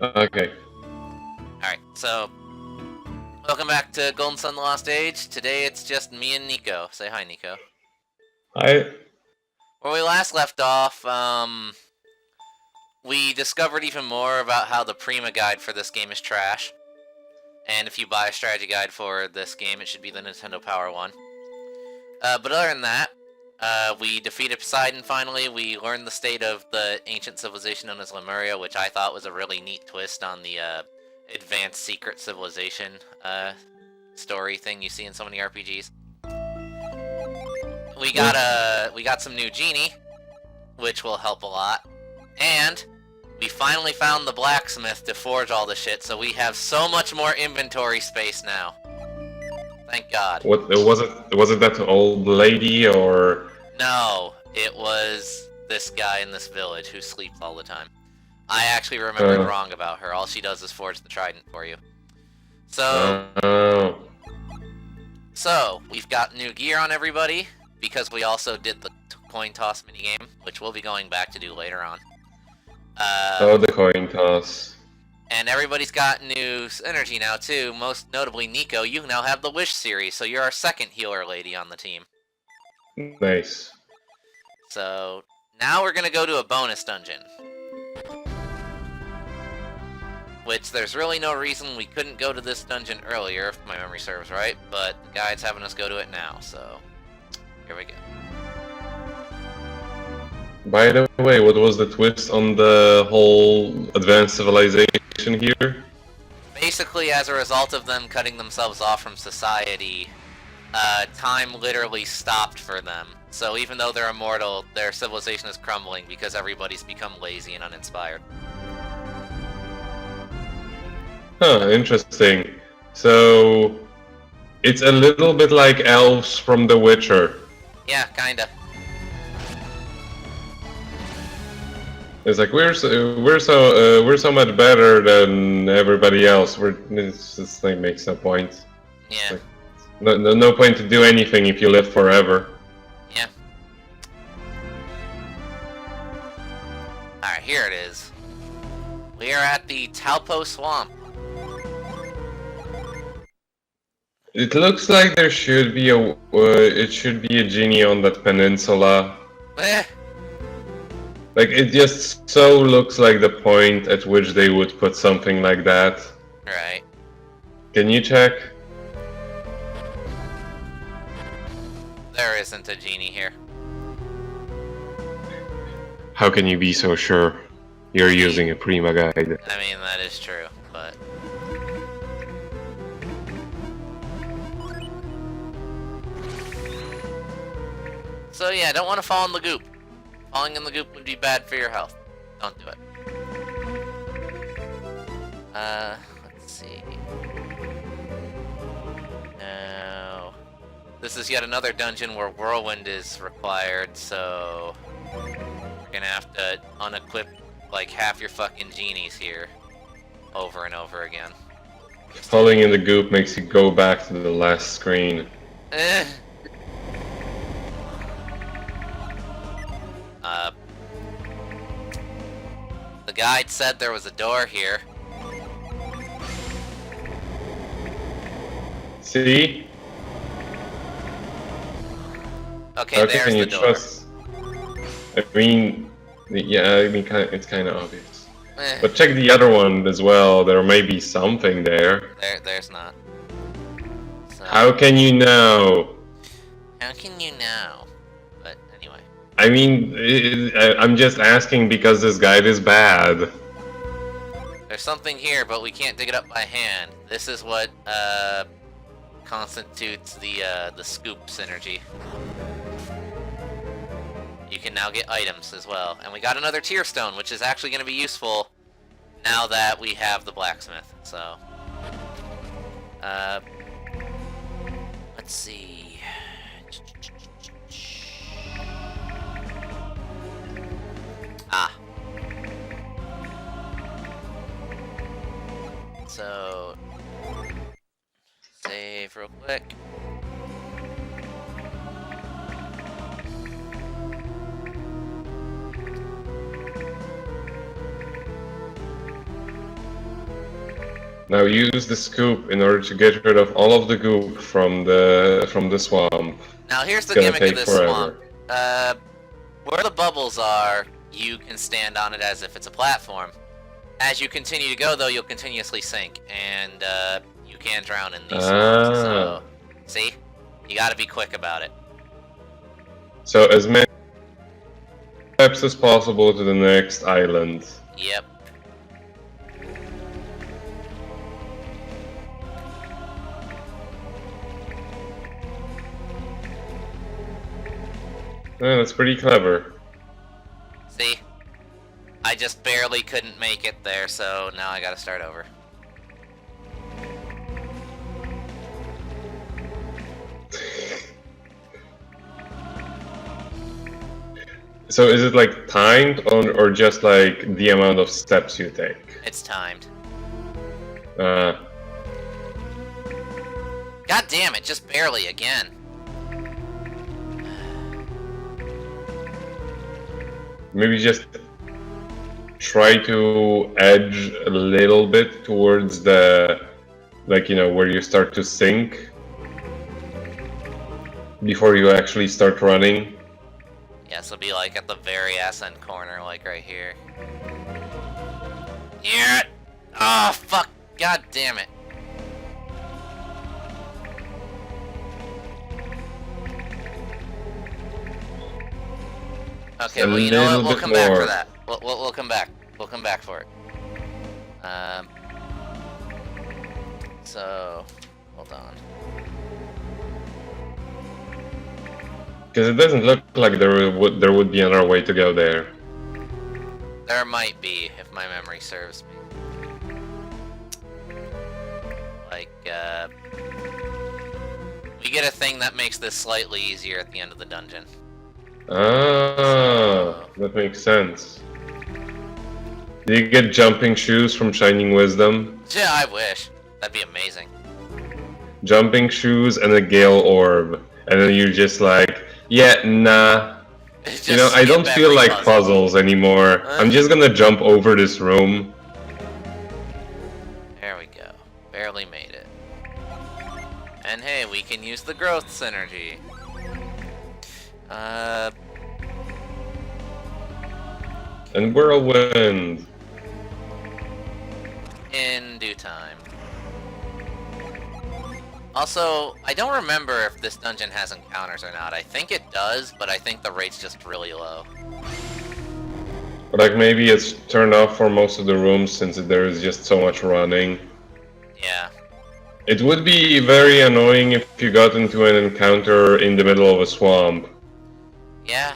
Okay. Alright, so welcome back to Golden Sun The Lost Age. Today it's just me and Nico. Say hi, Nico. Hi. Where we last left off, we discovered even more about how the Prima guide for this game is trash. And if you buy a strategy guide for this game, it should be the Nintendo Power one. But other than that, we defeated Poseidon finally. We learned the state of the ancient civilization known as Lemuria, which I thought was a really neat twist on the advanced secret civilization story thing you see in so many RPGs. We got some new genie, which will help a lot, and we finally found the blacksmith to forge all the shit, so we have so much more inventory space now. Thank God. What was it? Was it that old lady or? No, it was this guy in this village who sleeps all the time. I actually remembered wrong about her. All she does is forge the trident for you. So, we've got new gear on everybody, because we also did the coin toss minigame, which we'll be going back to do later on. The coin toss. And everybody's got new energy now, too. Most notably, Nico, you now have the Wish series, so you're our second healer lady on the team. Nice. So, now we're gonna go to a bonus dungeon. Which, there's really no reason we couldn't go to this dungeon earlier, if my memory serves right, but the guide's having us go to it now, so here we go. By the way, what was the twist on the whole advanced civilization here? Basically, as a result of them cutting themselves off from society, time literally stopped for them. So even though they're immortal, their civilization is crumbling because everybody's become lazy and uninspired. Huh, interesting. So, it's a little bit like elves from The Witcher. Yeah, kinda. It's like we're so much better than everybody else. It's just like makes no point. Yeah. Like, no point to do anything if you live forever. Yeah. Alright, here it is. We are at the Taupo Swamp. It looks like there should be it should be a genie on that peninsula. Like, it just so looks like the point at which they would put something like that. Right. Can you check? There isn't a genie here. How can you be so sure? You're using a Prima guide. I mean, that is true, but... So yeah, don't want to fall in the goop. Falling in the goop would be bad for your health. Don't do it. Let's see. No. This is yet another dungeon where Whirlwind is required, so... We're gonna have to unequip, like, half your fucking genies here. Over and over again. Falling in the goop makes you go back to the last screen. The guide said there was a door here. See? Okay, there's the door. I mean, yeah, it's kind of obvious. But check the other one as well. There may be something there. There's not. So, how can you know? How can you know? But anyway. I mean, I'm just asking because this guide is bad. There's something here, but we can't dig it up by hand. This is what constitutes the scoop synergy. You can now get items as well. And we got another tier stone, which is actually going to be useful now that we have the blacksmith. So, let's see. Ah. So, save real quick. Now use the scoop in order to get rid of all of the goop from the swamp. Now here's It's the gonna gimmick of take this swamp. forever. Where the bubbles are, you can stand on it as if it's a platform. As you continue to go, though, you'll continuously sink, and you can drown in these swamps. So, see? You gotta be quick about it. So as many steps as possible to the next island. Yep. Yeah, that's pretty clever. See? I just barely couldn't make it there, so now I gotta start over. So is it like timed or just like the amount of steps you take? It's timed. Uh, God damn it, just barely again. Maybe just try to edge a little bit towards the, like, you know, where you start to sink before you actually start running. Yeah, so it'll be like at the very ass end corner, like right here. Yeah! Oh, fuck! God damn it. Okay, well, you know what? We'll come back for that. We'll come back. We'll come back for it. So, hold on. Because it doesn't look like there would be another way to go there. There might be, if my memory serves me. Like, we get a thing that makes this slightly easier at the end of the dungeon. Ah, that makes sense. Do you get jumping shoes from Shining Wisdom? Yeah, I wish. That'd be amazing. Jumping shoes and a Gale Orb. And then you're just like, yeah, nah. You know, I don't feel like puzzles anymore. I'm just gonna jump over this room. There we go. Barely made it. And hey, we can use the growth synergy. And Whirlwind. In due time. Also, I don't remember if this dungeon has encounters or not. I think it does, but I think the rate's just really low. Like maybe it's turned off for most of the rooms since there is just so much running. Yeah. It would be very annoying if you got into an encounter in the middle of a swamp. Yeah.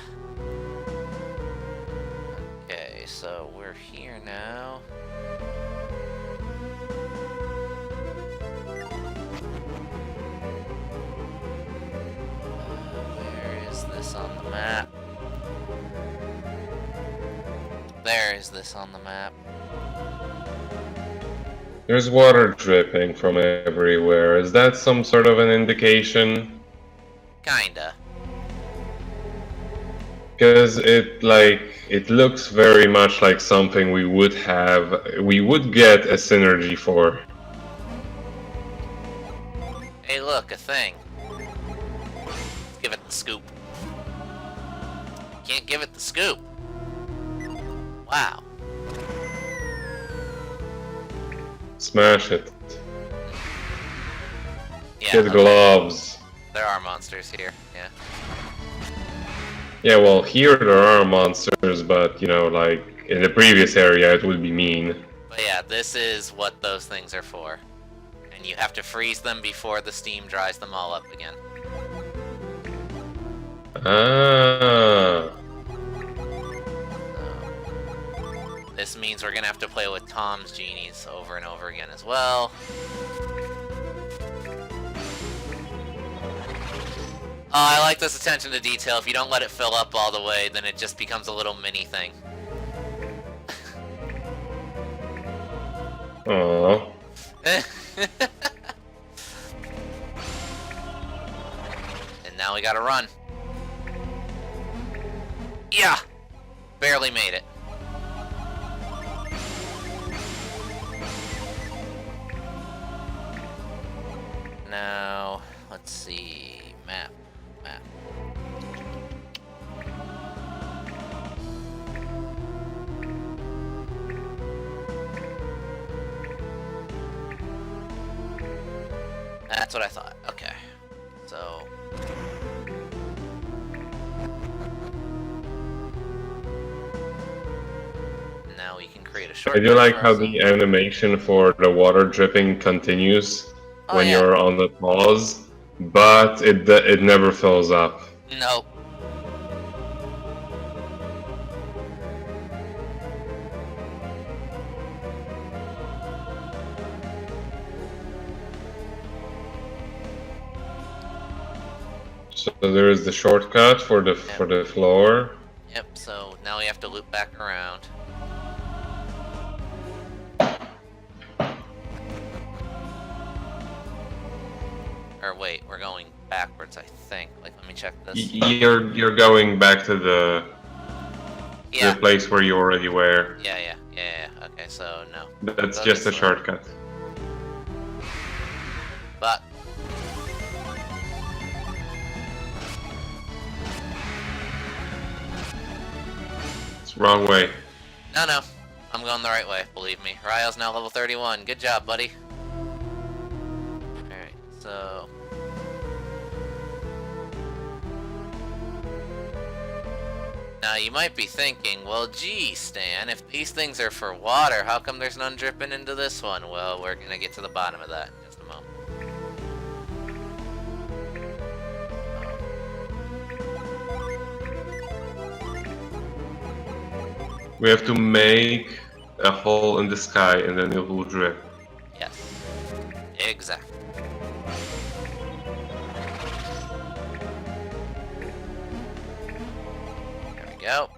Okay, so we're here now. Where is this on the map? There is this on the map. There's water dripping from everywhere. Is that some sort of an indication? Kinda. Because it looks very much like something we would get a synergy for. Hey look, a thing. Give it the scoop. Can't give it the scoop. Wow. Smash it. Yeah, Get gloves. There are monsters here, yeah. Yeah, well, here there are monsters, but, you know, like, in the previous area it would be mean. But yeah, this is what those things are for. And you have to freeze them before the steam dries them all up again. Ah. This means we're gonna have to play with Tom's genies over and over again as well. Oh, I like this attention to detail. If you don't let it fill up all the way, then it just becomes a little mini thing. Aww. And now we gotta run. Yeah! Barely made it. now, let's see. Map. That's what I thought. Okay. So... now we can create a I shortcut. do like how the animation for the water dripping continues when you're on the pause, but it never fills up. Nope. So there is the shortcut for the floor. Yep. So now we have to loop back around. Or wait, we're going backwards, I think. Like, let me check this. You're going back to the place where you already were. Yeah. Okay, so no. That's just a shortcut. But it's the wrong way. no. I'm going the right way, believe me. Ryo's now level 31. Good job, buddy. Alright, so... now you might be thinking, well gee, Stan, if these things are for water, how come there's none dripping into this one? Well, we're gonna get to the bottom of that in just a moment. We have to make a hole in the sky and then it will drip. Yes. Exactly. There we go.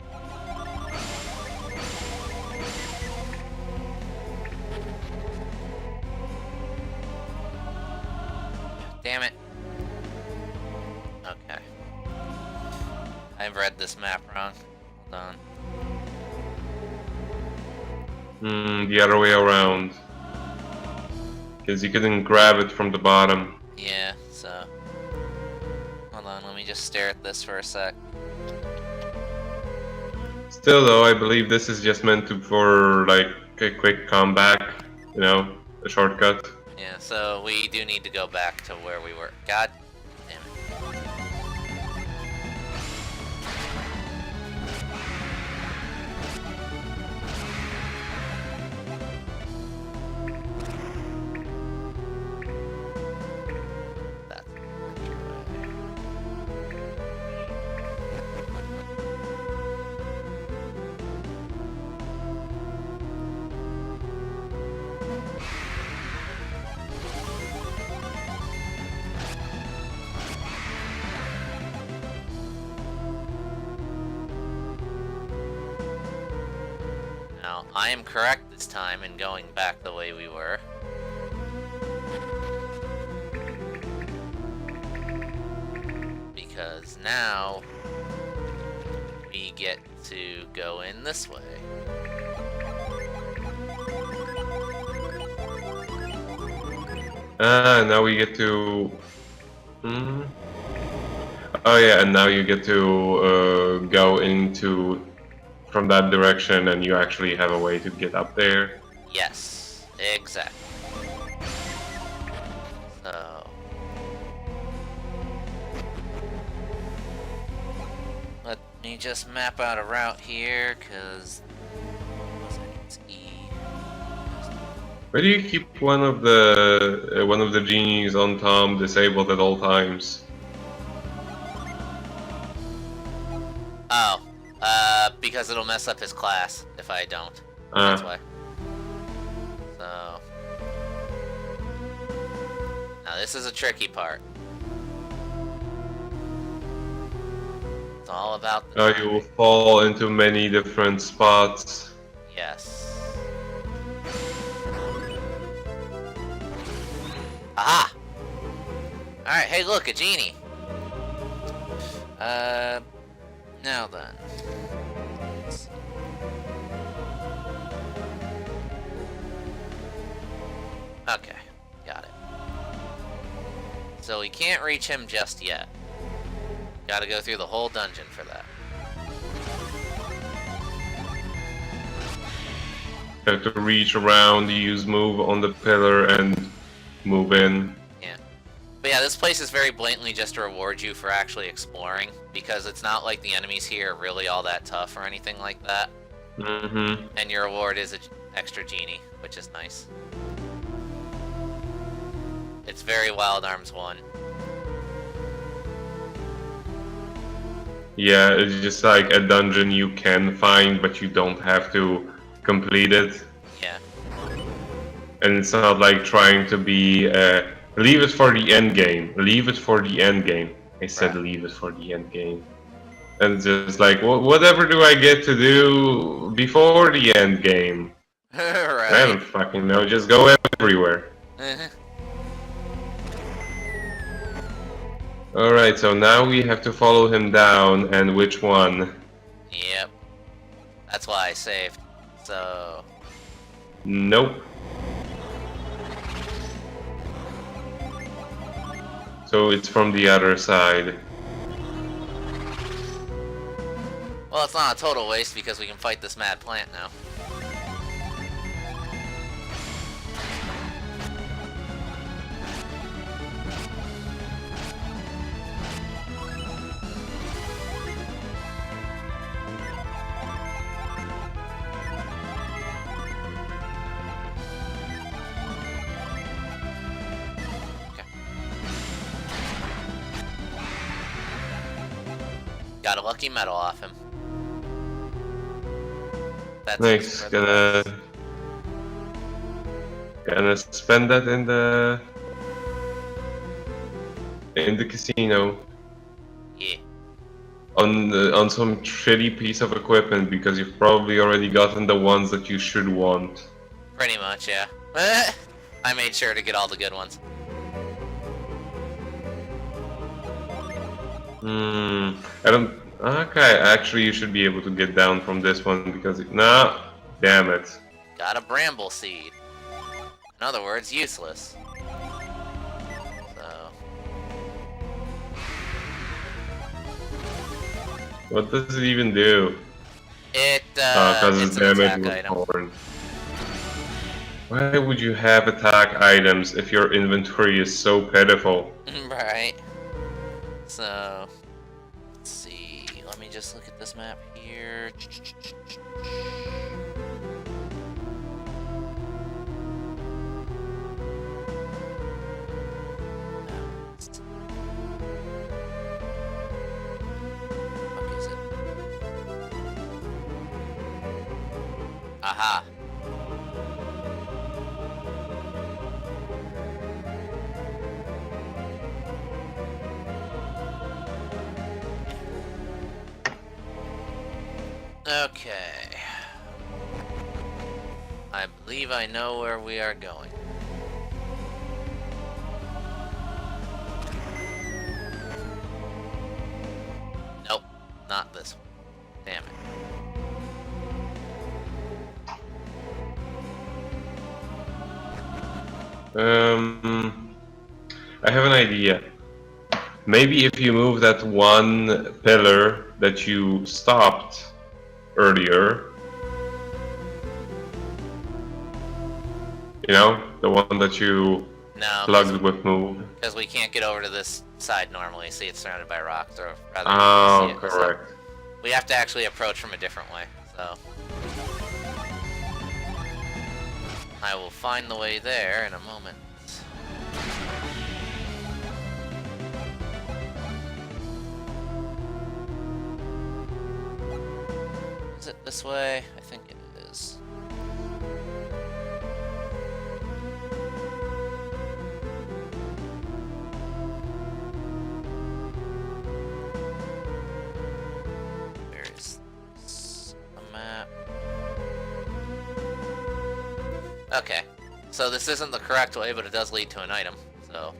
Damn it. Okay. I've read this map wrong. Hold on. The other way around. Because you couldn't grab it from the bottom. Yeah, so... hold on, let me just stare at this for a sec. Still though, I believe this is just meant for like a quick comeback, you know, a shortcut. Yeah, so we do need to go back to where we were. God damn it. That's the way. Now, I am correct this time in going back the way we were. Because now we get to go in this way. Now we get to... oh yeah, and now you get to go into... from that direction and you actually have a way to get up there. Yes, exactly. So... let me just map out a route here, because... it's E. Where do you keep one of the genies on Tom disabled at all times? Oh, because it'll mess up his class if I don't. That's why. So... now this is a tricky part. It's all about the You will fall into many different spots. yes. Aha! Alright, hey look, a genie! Now then. Let's see. Okay, got it. So we can't reach him just yet. Gotta go through the whole dungeon for that. Have to reach around, use move on the pillar, and move in. Yeah. But yeah, this place is very blatantly just to reward you for actually exploring, because it's not like the enemies here are really all that tough or anything like that. Mm-hmm. And your reward is an extra genie, which is nice. It's very Wild Arms 1. Yeah, it's just like a dungeon you can find, but you don't have to complete it. Yeah. And it's not like trying to be, leave it for the end game. Leave it for the end game. I said Right. leave it for the end game. And it's just like, whatever do I get to do before the end game? Right. I don't fucking know, just go everywhere. Alright, so now we have to follow him down, and which one? Yep. That's why I saved. So... Nope. So it's from the other side. Well, it's not a total waste because we can fight this mad plant now. Got a lucky medal off him. That's Nice. Gonna spend that in the casino Yeah. on some shitty piece of equipment, because you've probably already gotten the ones that you should want. Pretty much, yeah. I made sure to get all the good ones. I don't. Okay, actually, you should be able to get down from this one because nah, damn it. Got a bramble seed. In other words, useless. So. What does it even do? Because it's an damage attack with item. horn. Why would you have attack items if your inventory is so pitiful? Right. So, let's see. Let me just look at this map here. What is it? Aha. Okay. I believe I know where we are going. Nope, not this one. Damn it. I have an idea. Maybe if you move that one pillar that you stopped earlier, you know, the one that you plugged with move. Because we can't get over to this side normally. See, it's surrounded by rocks, or rather. Oh, see it, correct. so we have to actually approach from a different way. So I will find the way there in a moment. Is it this way? I think it is. Where is this? A map. Okay. So this isn't the correct way, but it does lead to an item, so.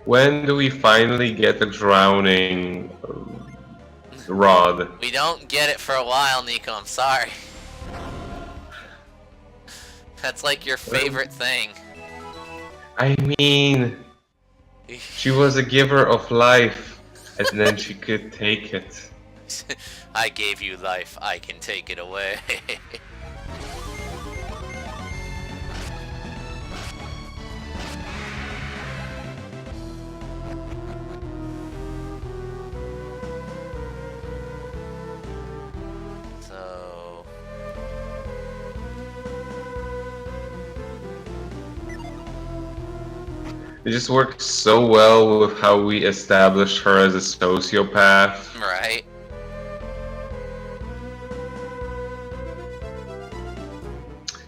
When do we finally get the drowning rod? We don't get it for a while, Nico, I'm sorry. That's like your favorite thing. I mean, she was a giver of life, and then she could take it. I gave you life, I can take it away. So... It just works so well with how we establish her as a sociopath. Right.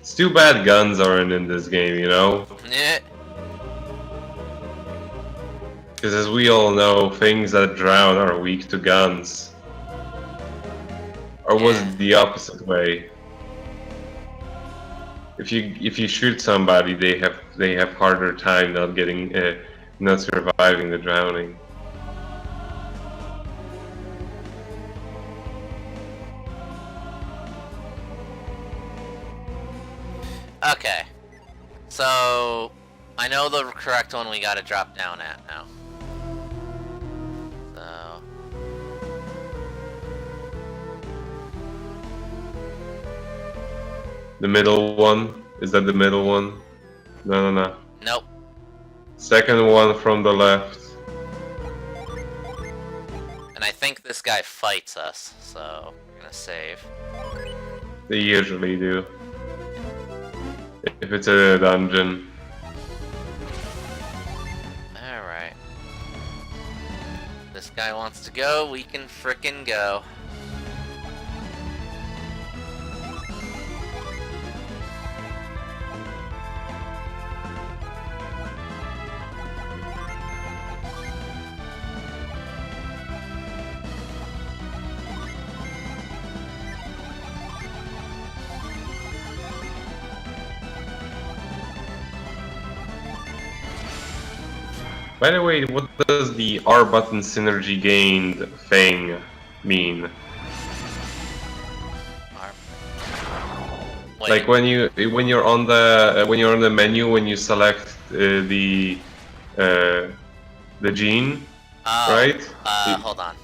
It's too bad guns aren't in this game, you know? Yeah. Because as we all know, things that drown are weak to guns. Or was it the opposite way? If you shoot somebody, they have harder time not surviving the drowning. Okay. So I know the correct one we gotta drop down at now. So The middle one? Is that the middle one? No. nope. Second one from the left. And I think this guy fights us, so we're gonna save. They usually do. If it's a dungeon. Alright. This guy wants to go, we can frickin' go. By the way, what does the R button synergy gained thing mean? Wait. Like when you're on the menu, when you select the gene, right? Hold on.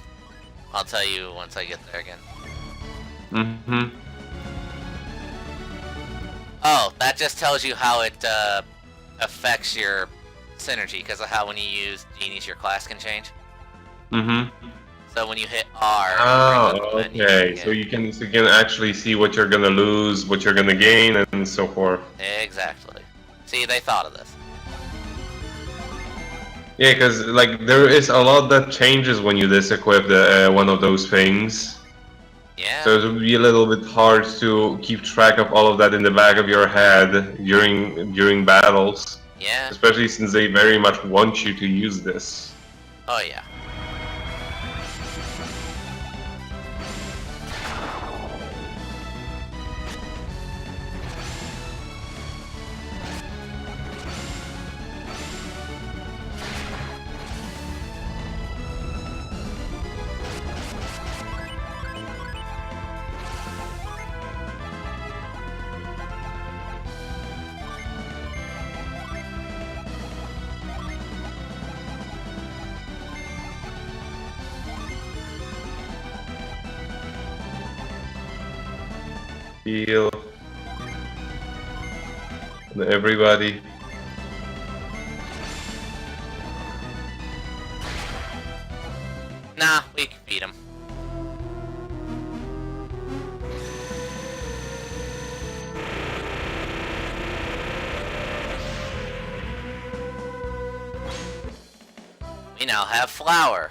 I'll tell you once I get there again. Mm-hmm. Oh, that just tells you how it affects your synergy, because of how when you use genies your class can change. Mm-hmm. So when you hit R, Oh, okay. So you can actually see what you're gonna lose, what you're gonna gain, and so forth. Exactly. See, they thought of this. Yeah, because like there is a lot that changes when you disequip one of those things. Yeah. So it would be a little bit hard to keep track of all of that in the back of your head during battles. Yeah. Especially since they very much want you to use this. Oh yeah. Heal. And everybody. Nah, we can beat him. We now have Flower.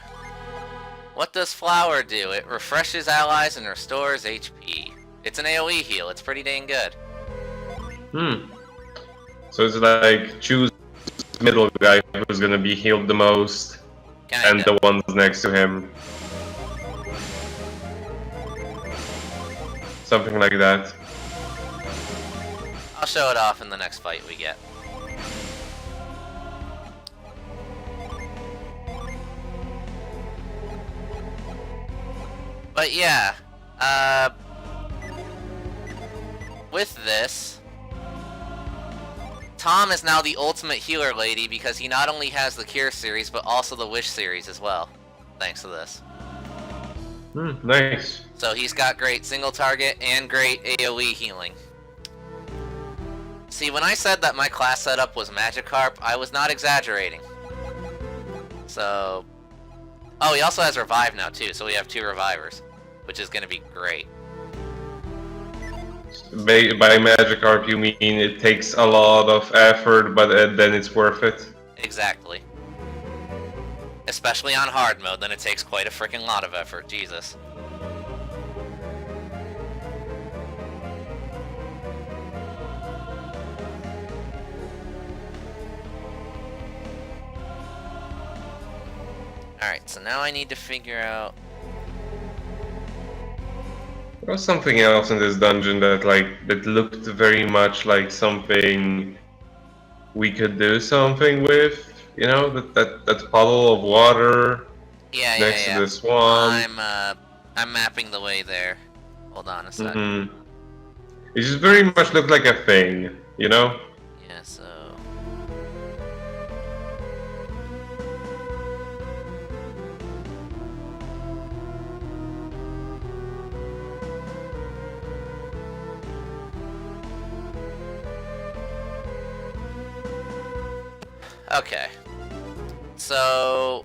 What does Flower do? It refreshes allies and restores HP. It's an AoE heal, it's pretty dang good. So it's like choose middle guy who's gonna be healed the most, Kinda. and the ones next to him. Something like that. I'll show it off in the next fight we get. But yeah, with this, Tom is now the ultimate healer lady because he not only has the Cure series, but also the Wish series as well, thanks to this. Nice. So he's got great single target and great AoE healing. See, when I said that my class setup was Magikarp, I was not exaggerating. So... Oh, he also has Revive now too, so we have 2 Revivers, which is going to be great. By Magikarp, you mean it takes a lot of effort, but then it's worth it? Exactly. Especially on hard mode, then it takes quite a freaking lot of effort, Jesus. Alright, so now I need to figure out... There was something else in this dungeon that looked very much like something we could do something with. You know, that puddle of water next to the swamp. I'm mapping the way there. Hold on a sec. It just very much looked like a thing, you know? Yeah, so... Okay. So...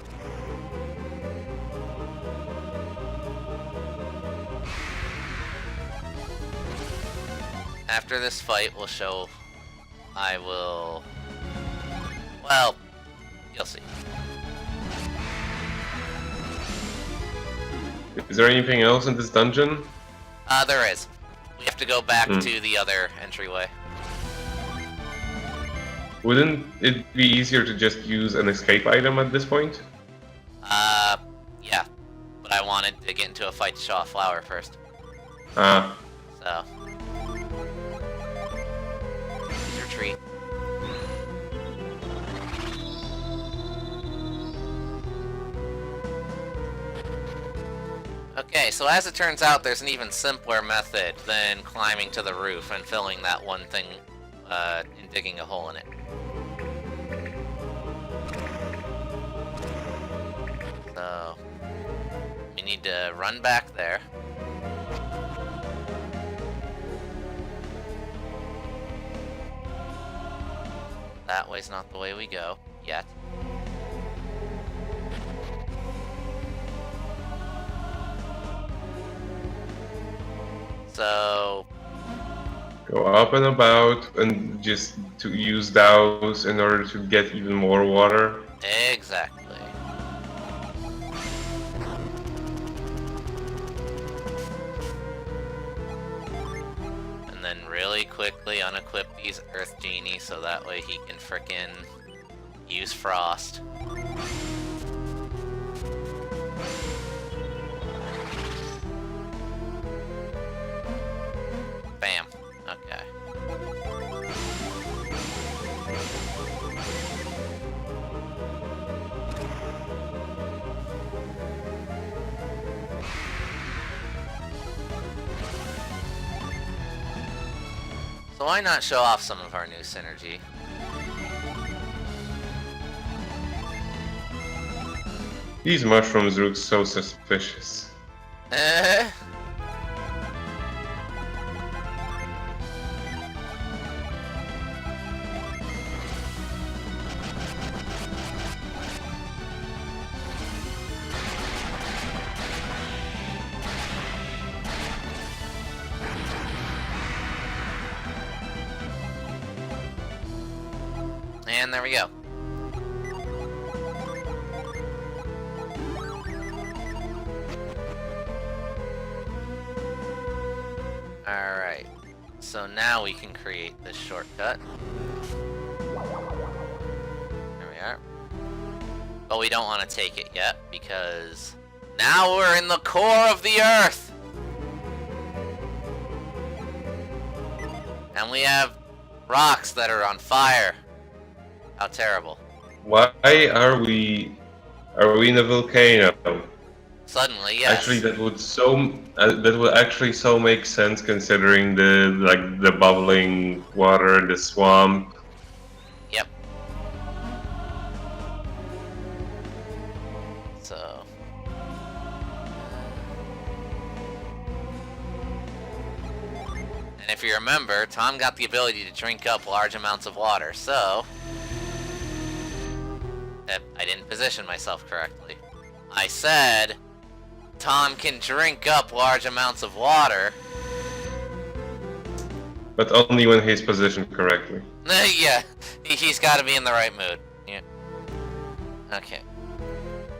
After this fight, we'll show... I will... Well, you'll see. Is there anything else in this dungeon? There is. We have to go back to the other entryway. Wouldn't it be easier to just use an escape item at this point? Yeah. But I wanted to get into a fight to show off Flower first. Ah. So... Use your tree. Okay, so as it turns out, there's an even simpler method than climbing to the roof and filling that one thing, and digging a hole in it. So, we need to run back there. That way's not the way we go, yet. So... Go up and about and just to use those in order to get even more water. Exactly. And then really quickly unequip these Earth Genie so that way he can frickin' use Frost. Bam. Okay. So why not show off some of our new synergy? These mushrooms look so suspicious. And there we go. Alright, so now we can create this shortcut. There we are. But we don't want to take it yet, because now we're in the core of the Earth! And we have rocks that are on fire. How terrible. Why are we in a volcano? Suddenly, yes. Actually, that would actually so make sense considering the bubbling water in the swamp. And if you remember, Tom got the ability to drink up large amounts of water, so... I didn't position myself correctly. I said, Tom can drink up large amounts of water. But only when he's positioned correctly. Yeah, he's got to be in the right mood. Yeah. Okay.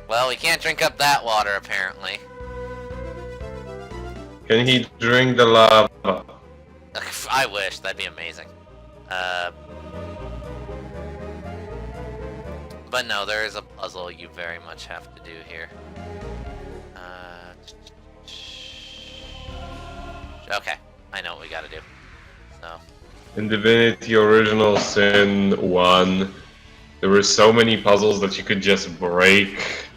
Well, we can't drink up that water, apparently. Can he drink the lava? I wish, that'd be amazing. But no, there is a puzzle you very much have to do here. Okay, I know what we gotta do. So. In Divinity Original Sin 1, there were so many puzzles that you could just break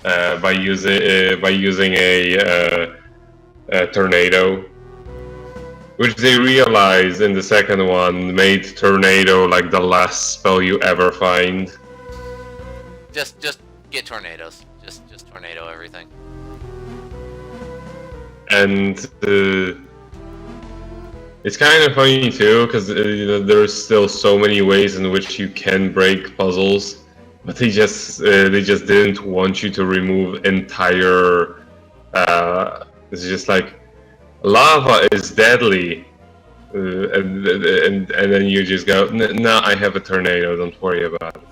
by using a tornado, which they realized in the second one made tornado like the last spell you ever find. Just get tornadoes. Just tornado everything. And it's kind of funny too, because there's still so many ways in which you can break puzzles, but they just didn't want you to remove entire. It's just like lava is deadly, and then you just go, no, I have a tornado. Don't worry about it.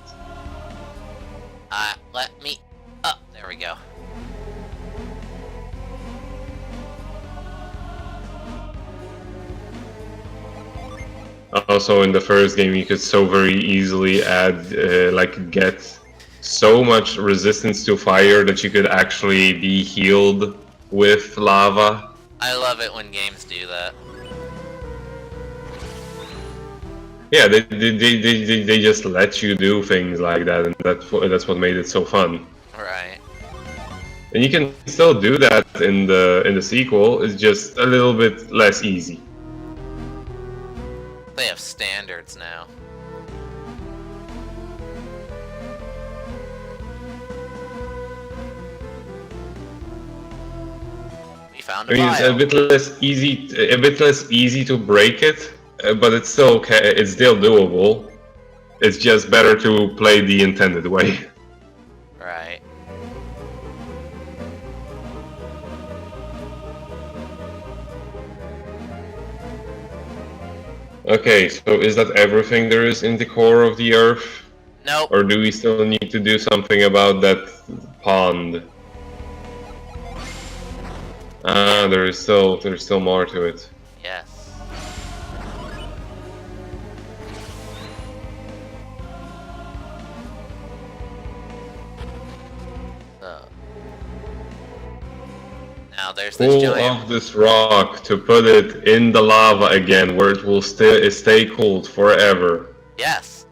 Let me up. There we go. Also, in the first game, you could so very easily add, get so much resistance to fire that you could actually be healed with lava. I love it when games do that. Yeah, they just let you do things like that, and that's what made it so fun. Right. And you can still do that in the sequel. It's just a little bit less easy. They have standards now. We found a It's a bit less easy to break it, but it's still doable. It's just better to play the intended way. Right. Okay, so is that everything there is in the core of the Earth? Nope. Or do we still need to do something about that pond? There's still more to it. Yes. So. Now there's this Pull giant... off this rock to put it in the lava again, where it will stay cooled forever. Yes.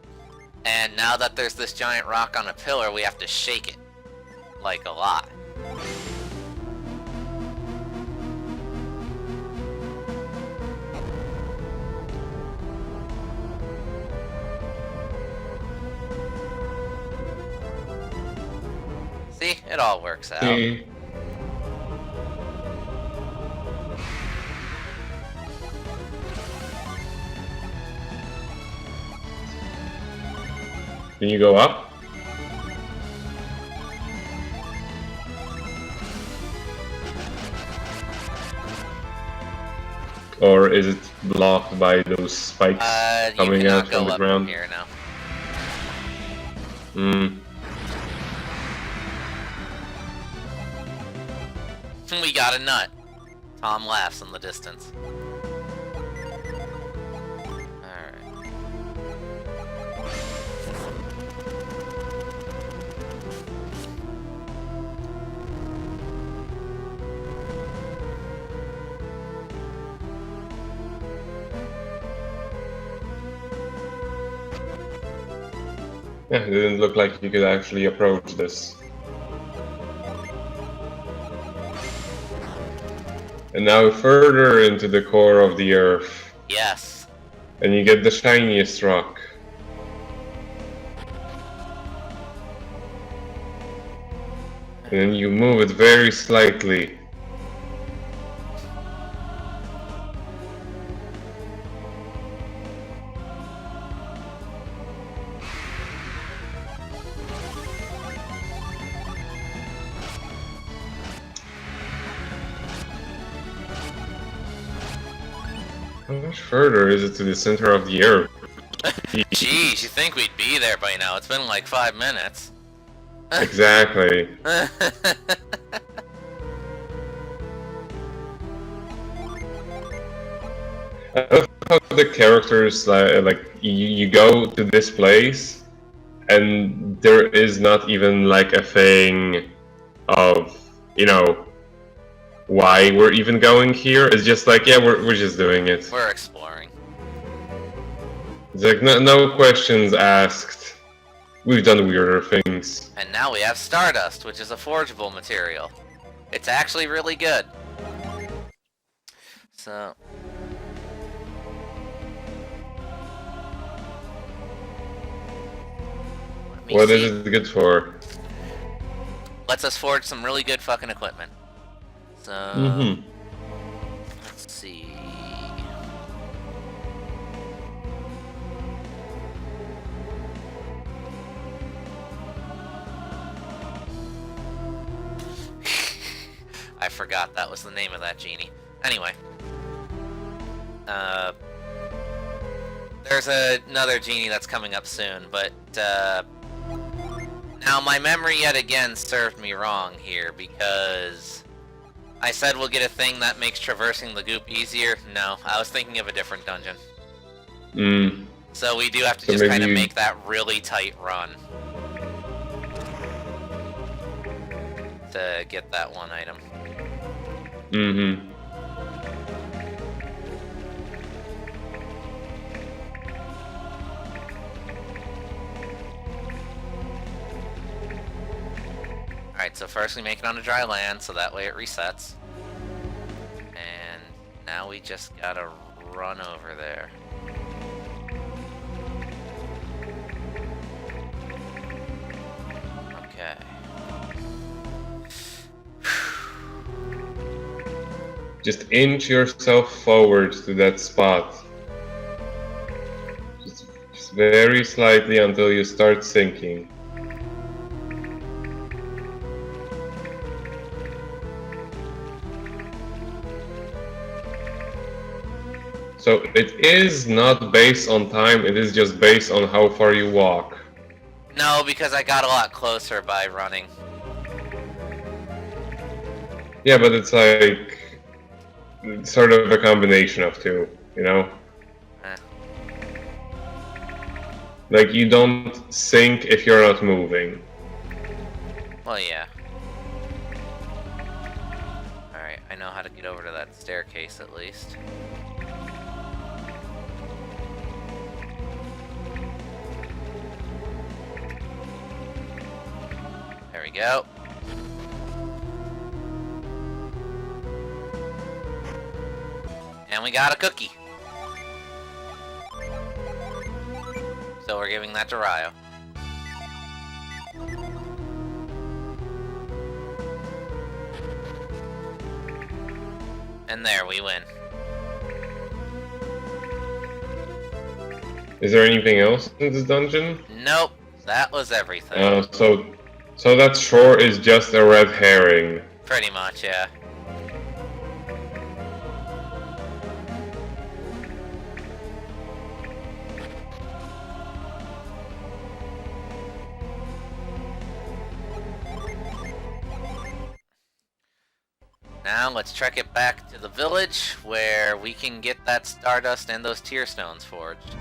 And now that there's this giant rock on a pillar, we have to shake it. Like a lot. See? It all works out. Okay. Can you go up? Or is it blocked by those spikes coming out from the ground? Here now. We got a nut. Tom laughs in the distance. Alright. Yeah, it didn't look like you could actually approach this. And now further into the core of the Earth. Yes. And you get the shiniest rock. And then you move it very slightly. How much further is it to the center of the Earth? Jeez, you think we'd be there by now? It's been like 5 minutes. Exactly. I love how the characters like you go to this place, and there is not even like a thing of why we're even going here. It's just like, yeah, we're just doing it. We're exploring. It's like no questions asked. We've done weirder things. And now we have Stardust, which is a forgeable material. It's actually really good. So... What is it good for? Lets us forge some really good fucking equipment. So... Let's see... I forgot that was the name of that genie. Anyway. There's another genie that's coming up soon, but, now, my memory yet again served me wrong here, because I said we'll get a thing that makes traversing the goop easier. No, I was thinking of a different dungeon. So we do have to just kind of make that really tight run to get that one item. Alright, so first we make it on a dry land, so that way it resets. And now we just gotta run over there. Okay. Just inch yourself forward to that spot. Just very slightly until you start sinking. So it is not based on time, it is just based on how far you walk. No, because I got a lot closer by running. Yeah, but it's like sort of a combination of two, you know? Like, you don't sink if you're not moving. Well, yeah. Alright, I know how to get over to that staircase at least. There we go. And we got a cookie. So we're giving that to Ryo. And there, we win. Is there anything else in this dungeon? Nope, that was everything. So that shore is just a red herring. Pretty much, yeah. Now let's trek it back to the village where we can get that Stardust and those Tear Stones forged.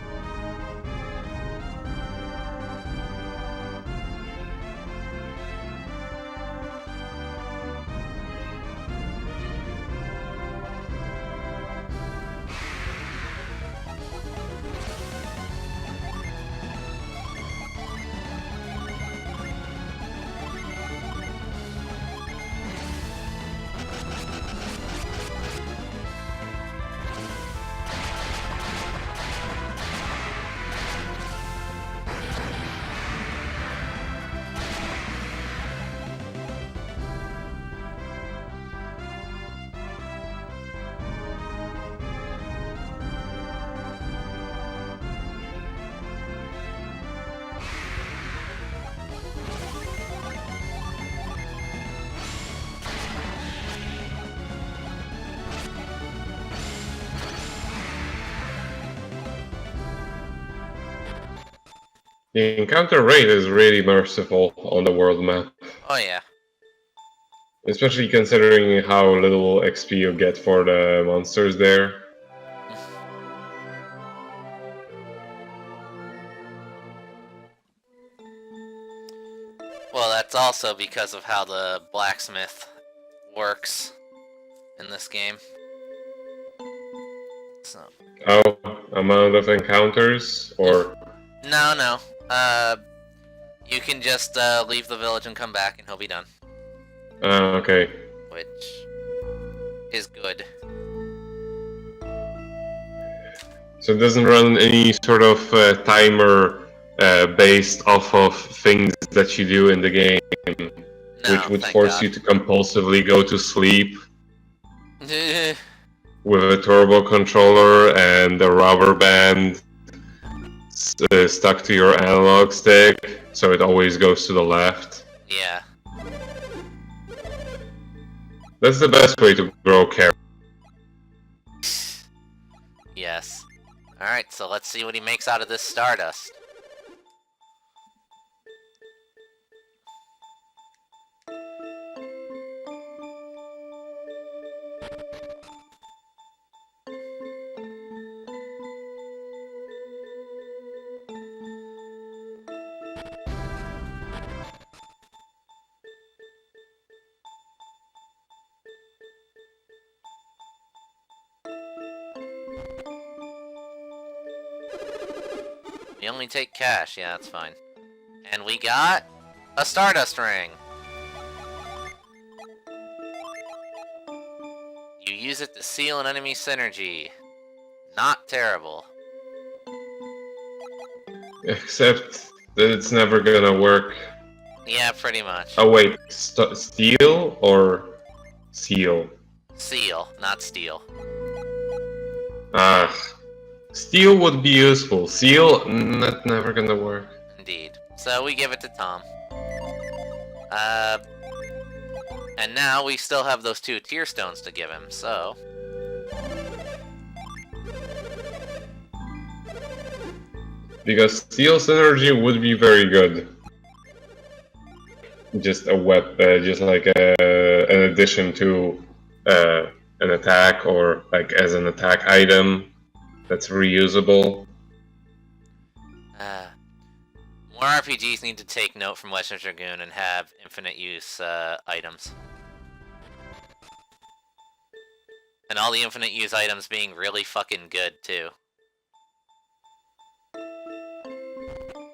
The encounter rate is really merciful on the world map. Oh yeah. Especially considering how little XP you get for the monsters there. Well, that's also because of how the blacksmith works in this game. So. Oh, amount of encounters, or? No. You can just leave the village and come back and he'll be done. Okay. Which is good. So it doesn't run any sort of timer based off of things that you do in the game, No, which would force you to compulsively go to sleep with a turbo controller and a rubber band stuck to your analog stick, so it always goes to the left. Yeah. That's the best way to grow characters. Yes. Alright, so let's see what he makes out of this Stardust. We only take cash, yeah, that's fine. And we got a Stardust Ring. You use it to seal an enemy synergy. Not terrible. Except that it's never gonna work. Yeah, pretty much. Oh wait, steel or seal? Seal, not steel. Ah, steel would be useful. Seal, not never gonna work. Indeed. So we give it to Tom. And now we still have those 2 tier stones to give him, so... Because steel synergy would be very good. Just a just like an addition to an attack, or like as an attack item that's reusable. More RPGs need to take note from Western Dragoon and have infinite use items. And all the infinite use items being really fucking good, too.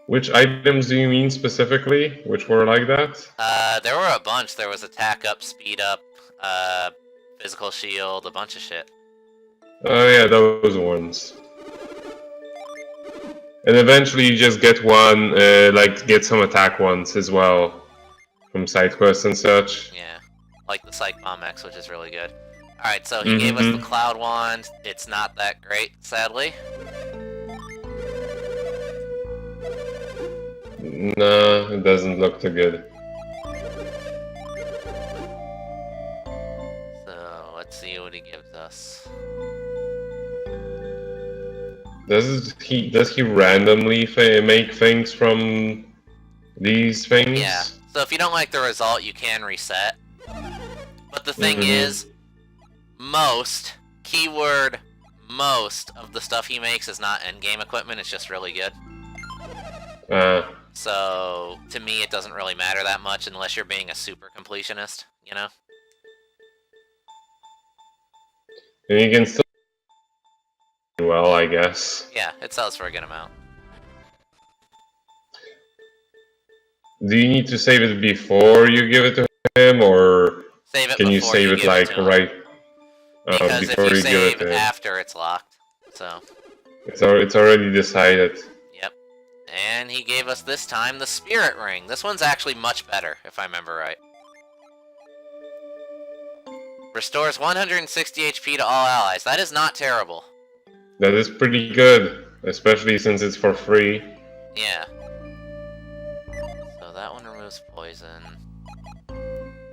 Which items do you mean specifically? Which were like that? There were a bunch. There was attack up, speed up, physical shield, a bunch of shit. Oh yeah, those ones. And eventually you just get one, like get some attack ones as well. From side quests and such. Yeah. Like the Psych Bomb X, which is really good. Alright, so he gave us the Cloud Wand. It's not that great, sadly. No, it doesn't look too good. So, let's see what he gives us. Does he randomly make things from these things? Yeah. So if you don't like the result, you can reset. But the thing is, most, keyword most, of the stuff he makes is not endgame equipment, it's just really good. So, to me, it doesn't really matter that much unless you're being a super completionist, you know? And you can still well, I guess. Yeah, it sells for a good amount. Do you need to save it before you give it to him, or save it can you save it like right because before if you you give it save to him? after, it's locked. So it's already decided. Yep. And he gave us this time the Spirit Ring. This one's actually much better, if I remember right. Restores 160 HP to all allies. That is not terrible. That is pretty good, especially since it's for free. Yeah. So that one removes poison.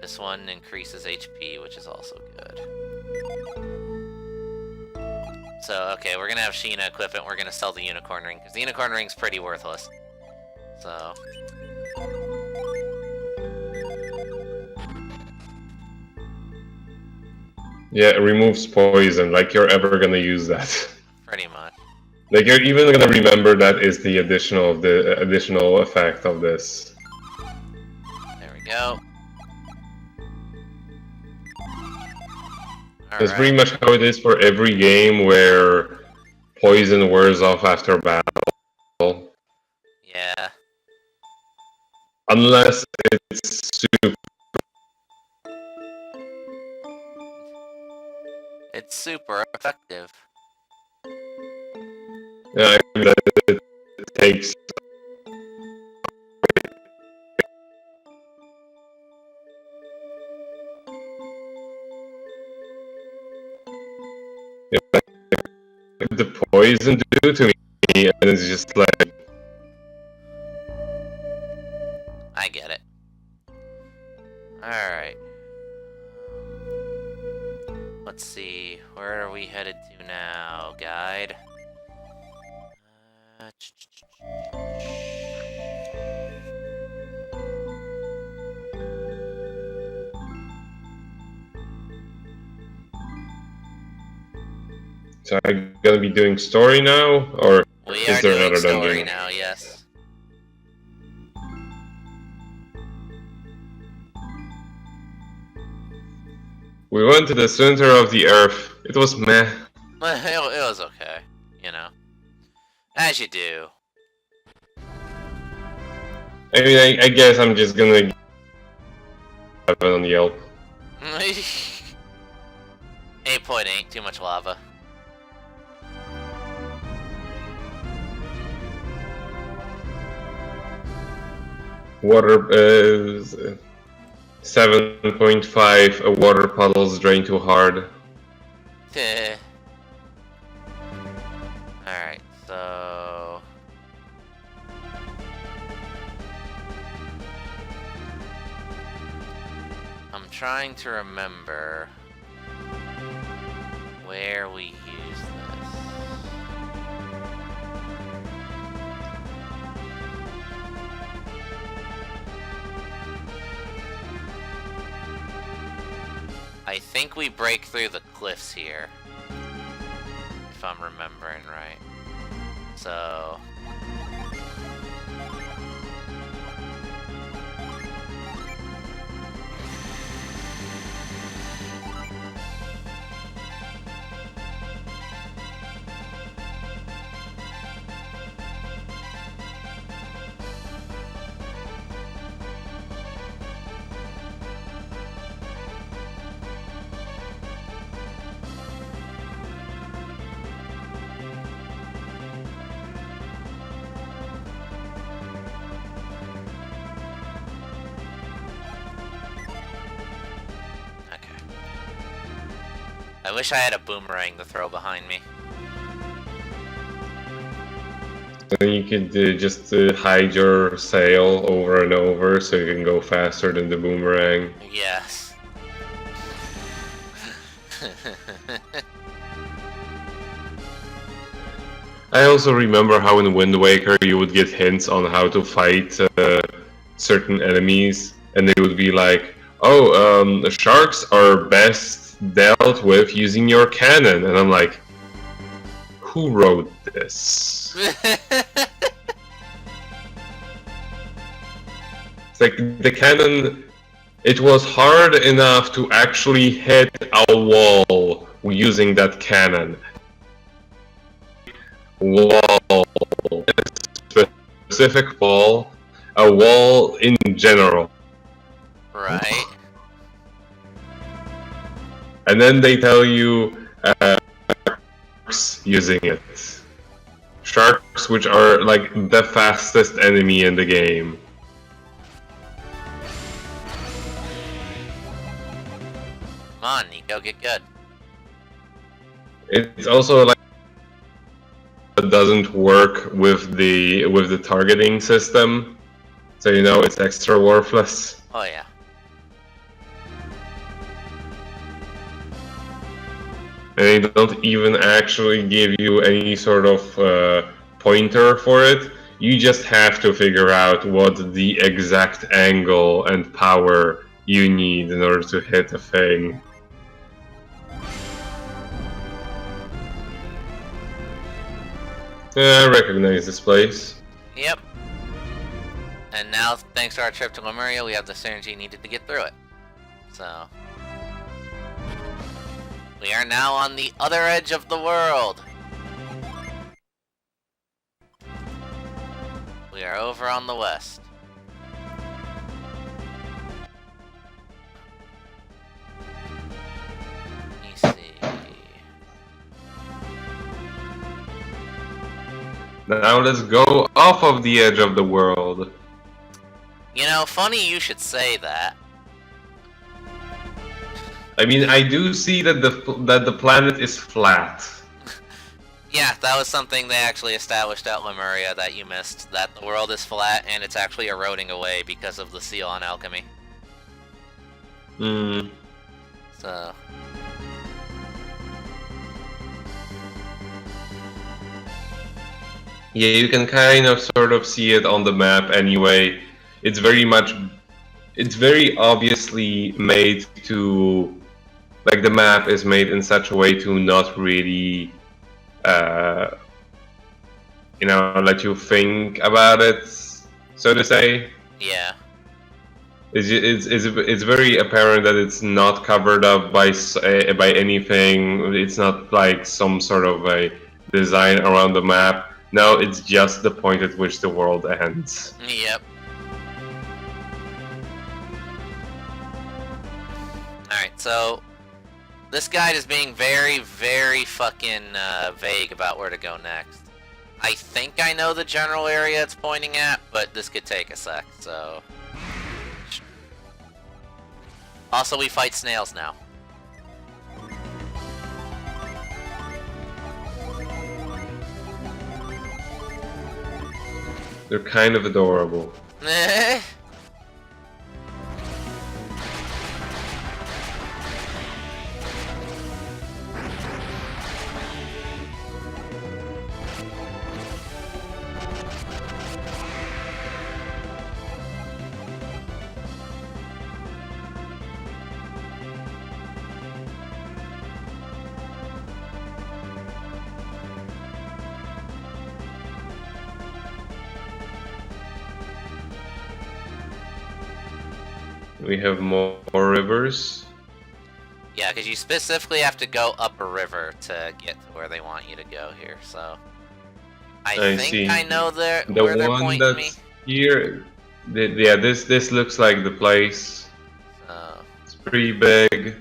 This one increases HP, which is also good. So, okay, we're gonna have Sheena equip it, we're gonna sell the Unicorn Ring, because the Unicorn Ring's pretty worthless. So. Yeah, it removes poison, like you're ever gonna use that. Pretty much. Like you're even gonna remember that is the additional effect of this. There we go. That's pretty much how it is for every game where poison wears off after battle. Yeah. Unless it's super. It's super effective. Yeah, I mean, that it takes. The poison do to me, and it's just like. I get it. Alright. Let's see. Where are we headed to now, guide? So I'm gonna be doing story now, or We is are there doing another story dungeon? now, yes. We went to the center of the earth. It was meh. It was okay, you know. As you do. I mean, I guess I'm just gonna have it on Yelp. 8.8, too much lava. Water, 7.5, water puddles drain too hard. Alright, so... I'm trying to remember where we use this. I think we break through the cliffs here, if I'm remembering right. So... I wish I had a boomerang to throw behind me. Then you could just hide your sail over and over so you can go faster than the boomerang. Yes. I also remember how in Wind Waker you would get hints on how to fight certain enemies, and they would be like, oh, sharks are best dealt with using your cannon, and I'm like, who wrote this? It's like the cannon, it was hard enough to actually hit a wall using that cannon. Wall, a specific wall, a wall in general. Right. And then they tell you sharks using it. Sharks, which are like the fastest enemy in the game. Come on, Nico, get good. It's also like it doesn't work with the targeting system, so you know it's extra worthless. Oh yeah. And they don't even actually give you any sort of pointer for it. You just have to figure out what the exact angle and power you need in order to hit a thing. I recognize this place. Yep. And now, thanks to our trip to Lemuria, we have the synergy needed to get through it. So... we are now on the other edge of the world! We are over on the west. Let me see... Now let's go off of the edge of the world. You know, funny you should say that. I mean, I do see that the planet is flat. Yeah, that was something they actually established at Lemuria that you missed. That the world is flat and it's actually eroding away because of the seal on alchemy. Hmm. So... yeah, you can kind of sort of see it on the map anyway. It's very obviously made to, like, the map is made in such a way to not really, let you think about it, so to say. yeah. It's very apparent that it's not covered up by anything. It's not like some sort of a design around the map. No, it's just the point at which the world ends. Yep. Alright, so... this guide is being very, very fucking vague about where to go next. I think I know the general area it's pointing at, but this could take a sec, so... also, we fight snails now. They're kind of adorable. We have more rivers. Yeah, because you specifically have to go up a river to get to where they want you to go here, so... I think see. I know where The they're one pointing me. that's here, yeah, this looks like the place. It's pretty big.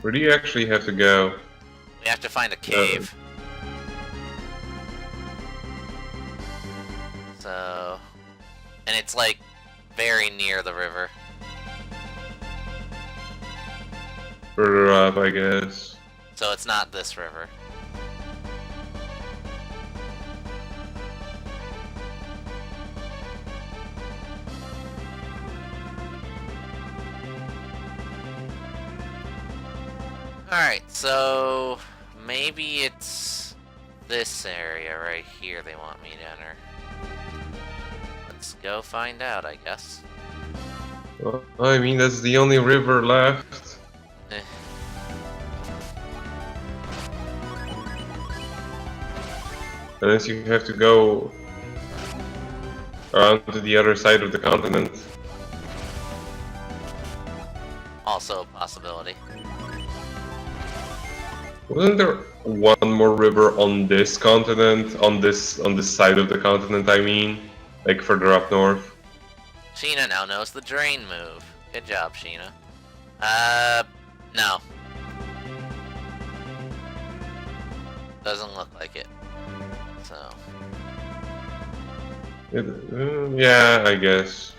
Where do you actually have to go? We have to find a cave. So... and it's like very near the river. Further up, I guess. So it's not this river. Alright, so maybe it's this area right here they want me to enter. Let's go find out, I guess. Well, I mean, that's the only river left. Eh. Unless you have to go around to the other side of the continent. Also a possibility. Wasn't there one more river on this continent? On this side of the continent, I mean? Like further up north? Sheena now knows the drain move. Good job, Sheena. No. Doesn't look like it. So... yeah, I guess.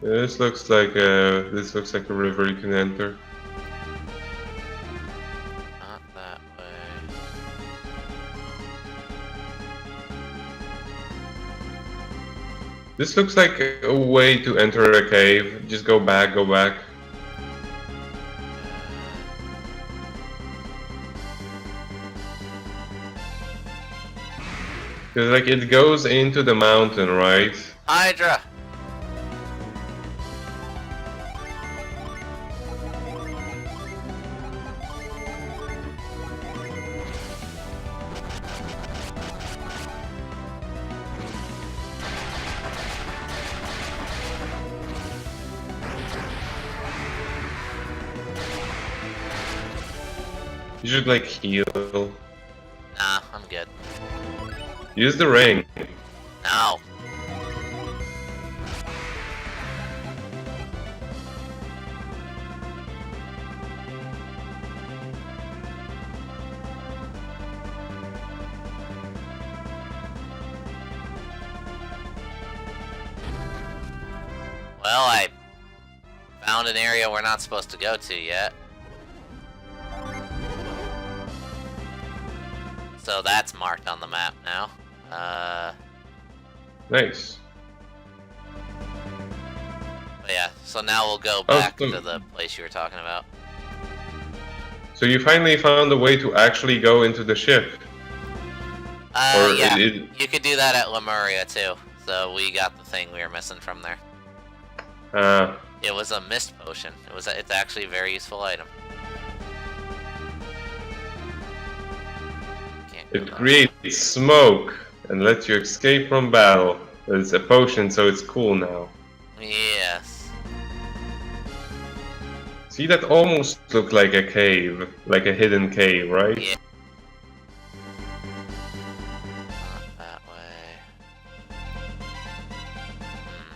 This looks like a river you can enter. Not that way. This looks like a way to enter a cave. Just go back, go back. Because like it goes into the mountain, right? Hydra! You should like heal. Nah, I'm good. Use the ring. No. Well, I found an area we're not supposed to go to yet. So that's marked on the map now. Nice. But yeah, so now we'll go back to the place you were talking about. So you finally found a way to actually go into the ship. Yeah, you could do that at Lemuria too. So we got the thing we were missing from there. It was a mist potion. It's actually a very useful item. It creates smoke and lets you escape from battle. It's a potion, so it's cool now. Yes. See, that almost looked like a cave, like a hidden cave, right? Yeah. Not that way.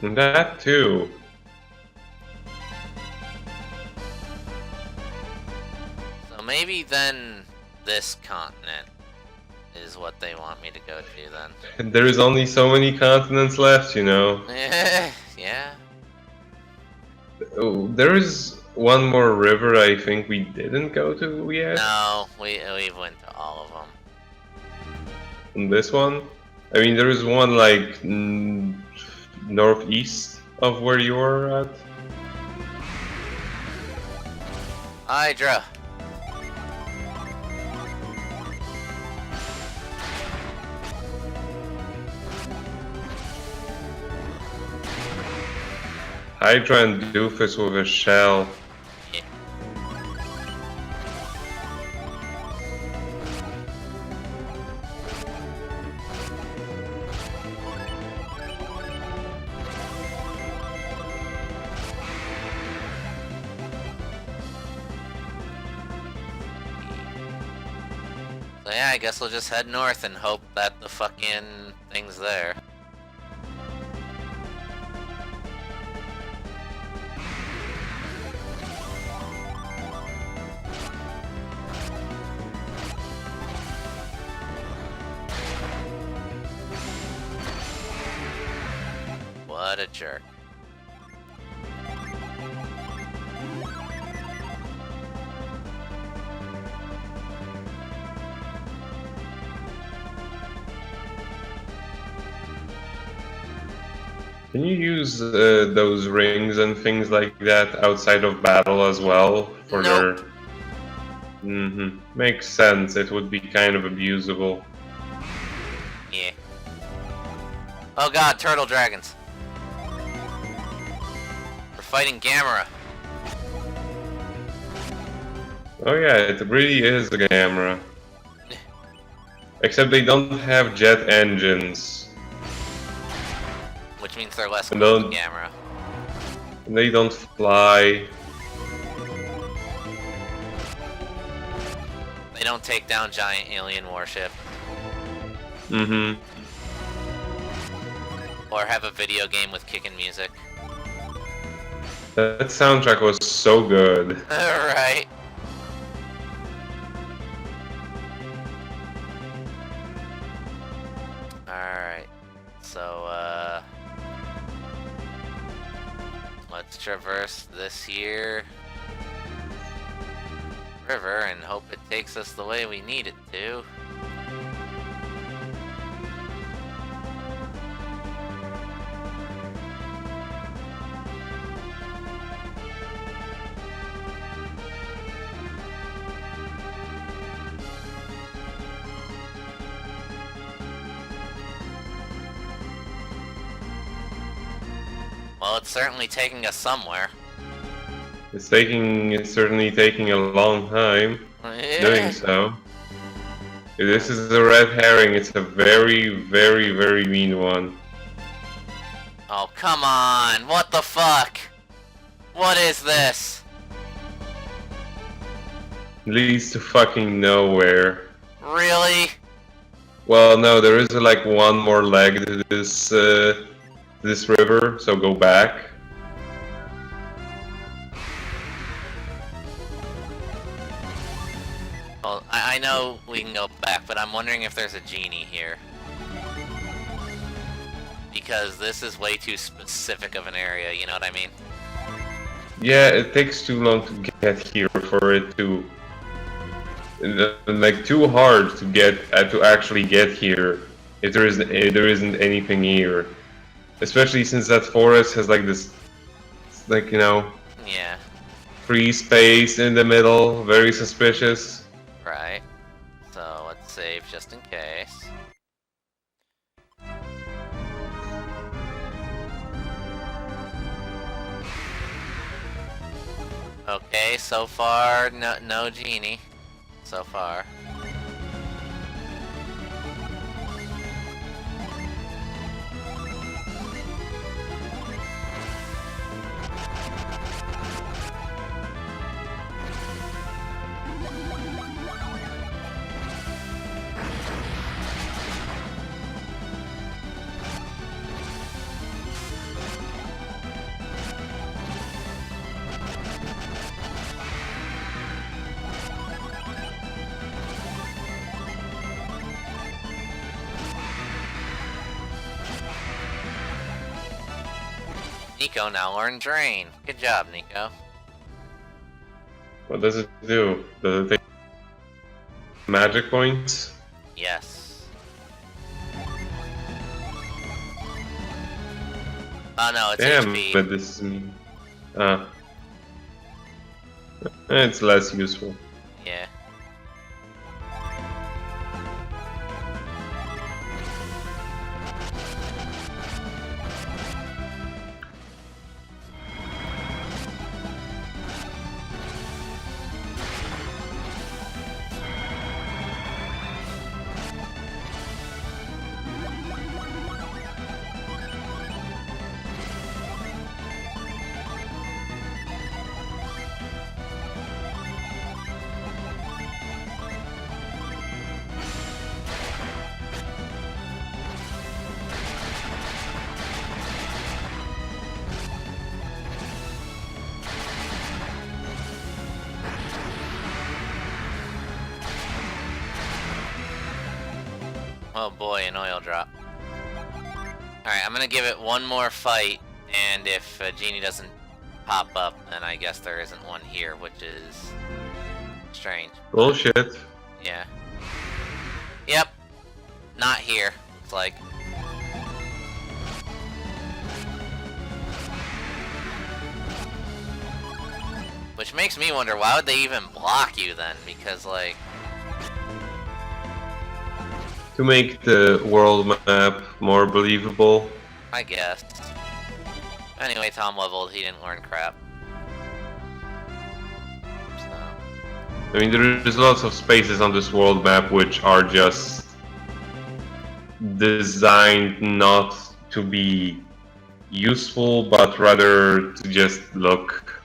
And that too. So maybe then this continent is what they want me to go to then. There is only so many continents left, you know. Yeah. Oh, there is one more river I think we didn't go to yet. No, we went to all of them. And this one? I mean, there is one like northeast of where you are at. Hydra. Hydra and Doofus with a shell. Yeah. So yeah, I guess we'll just head north and hope that the fucking thing's there. What a jerk. Can you use those rings and things like that outside of battle as well? For Nope. their... Makes sense. It would be kind of abusable. Yeah. Oh god, turtle dragons. We're fighting Gamera. Oh yeah, it really is a Gamera. Except they don't have jet engines. Which means they're less And cool than don't- Gamera. And they don't fly. They don't take down giant alien warship. Or have a video game with kickin' music. That soundtrack was so good. Right. Alright. So, let's traverse this here river and hope it takes us the way we need it to. Well, it's certainly taking us somewhere. It's certainly taking a long time doing so. If this is a red herring, it's a very, very, very mean one. Oh, come on! What the fuck? What is this? Leads to fucking nowhere. Really? Well, no, there is like one more leg to this river, so go back. Well, I know we can go back, but I'm wondering if there's a genie here. Because this is way too specific of an area, you know what I mean? Yeah, it takes too long to get here for it to... like, too hard to get to actually get here if there isn't anything here. Especially since that forest has like this, like, you know... Yeah. Free space in the middle, very suspicious. Right. So, let's save just in case. Okay, so far, no genie. So far. Nico now learned Drain. Good job, Nico. What does it do? Does it take magic points? Yes. Oh no, it's Damn, HP. but this is mean. It's less useful. Yeah. Oh boy, an oil drop. Alright, I'm gonna give it one more fight, and if Genie doesn't pop up, then I guess there isn't one here, which is strange. Bullshit. Yeah. Yep. Not here. It's like... Which makes me wonder, why would they even block you then? Because, like... To make the world map more believable. I guess. Anyway, Tom leveled, he didn't learn crap. So... I mean, there's lots of spaces on this world map which are just designed not to be useful, but rather to just look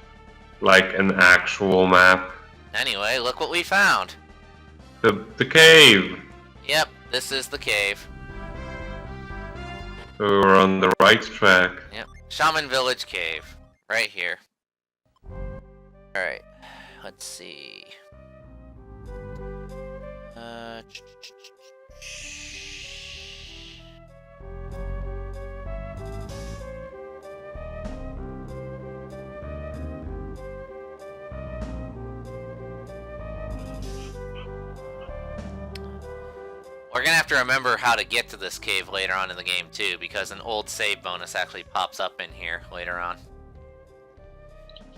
like an actual map. Anyway, look what we found! The cave! Yep, this is the cave. So we're on the right track. Yep. Shaman Village Cave. Right here. Alright. Let's see. We're gonna have to remember how to get to this cave later on in the game too, because an old save bonus actually pops up in here later on.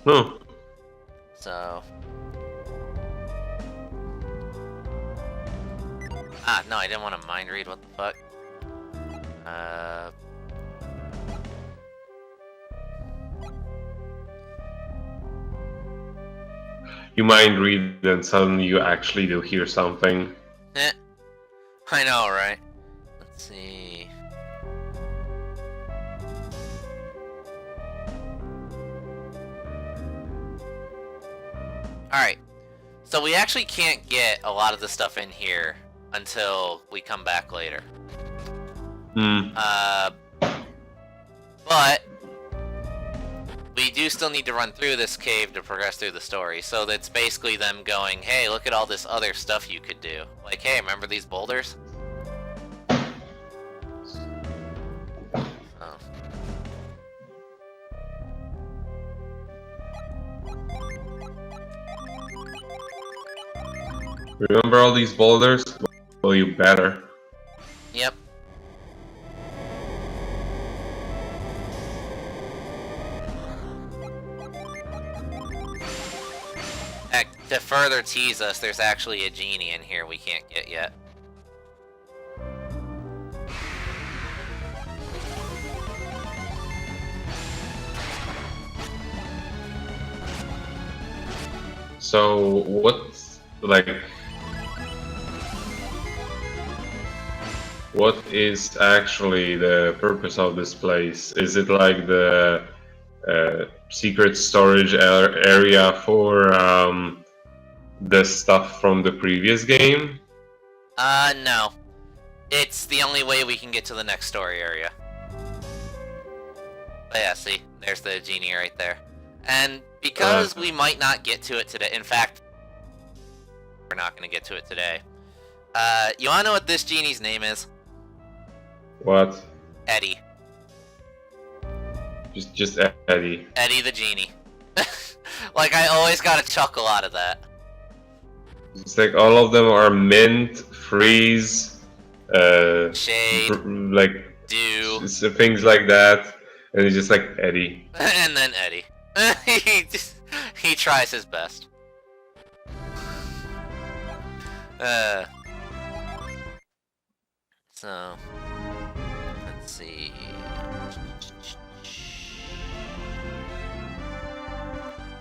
No. So... Ah, no, I didn't want to mind read, what the fuck. you mind read, and suddenly you actually do hear something. I know, right? Let's see. Alright, so we actually can't get a lot of the stuff in here until we come back later. But we do still need to run through this cave to progress through the story, so that's basically them going, hey, look at all this other stuff you could do. Like, hey, remember these boulders? Oh. Remember all these boulders? Well, you better. Yep. Heck, to further tease us, there's actually a genie in here we can't get yet. So, what's, like... What is actually the purpose of this place? Is it like the secret storage area for the stuff from the previous game? No. It's the only way we can get to the next story area. But yeah, see, there's the genie right there. And because we might not get to it today, in fact, we're not going to get to it today. You wanna know what this genie's name is? What? Eddie. Just Eddie. Eddie the genie. Like, I always gotta chuckle out of that. It's like all of them are mint, freeze, Shade, like dew, things like that, and it's just like Eddie. and then Eddie. He tries his best. So let's see.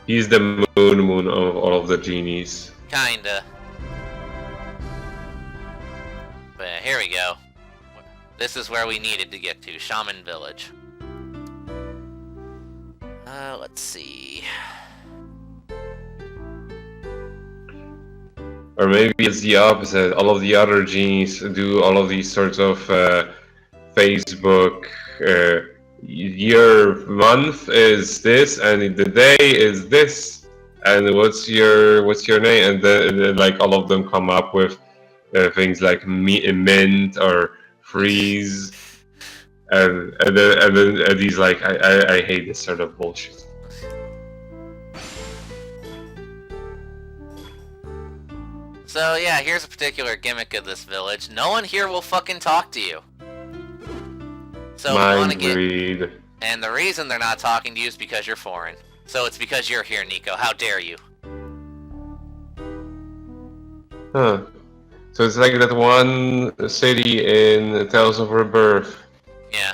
He's the moon of all of the genies. Kinda. But yeah, here we go. This is where we needed to get to, Shaman Village. Let's see. Or maybe it's the opposite. All of the other genies do all of these sorts of Facebook. Your month is this, and the day is this, and what's your name? And then like all of them come up with things like mint or freeze, and then Eddie's like, I hate this sort of bullshit. So yeah, here's a particular gimmick of this village. No one here will fucking talk to you. So we want to get... Read. And the reason they're not talking to you is because you're foreign. So it's because you're here, Nico. How dare you? Huh. So it's like that one city in Tales of Rebirth. Yeah.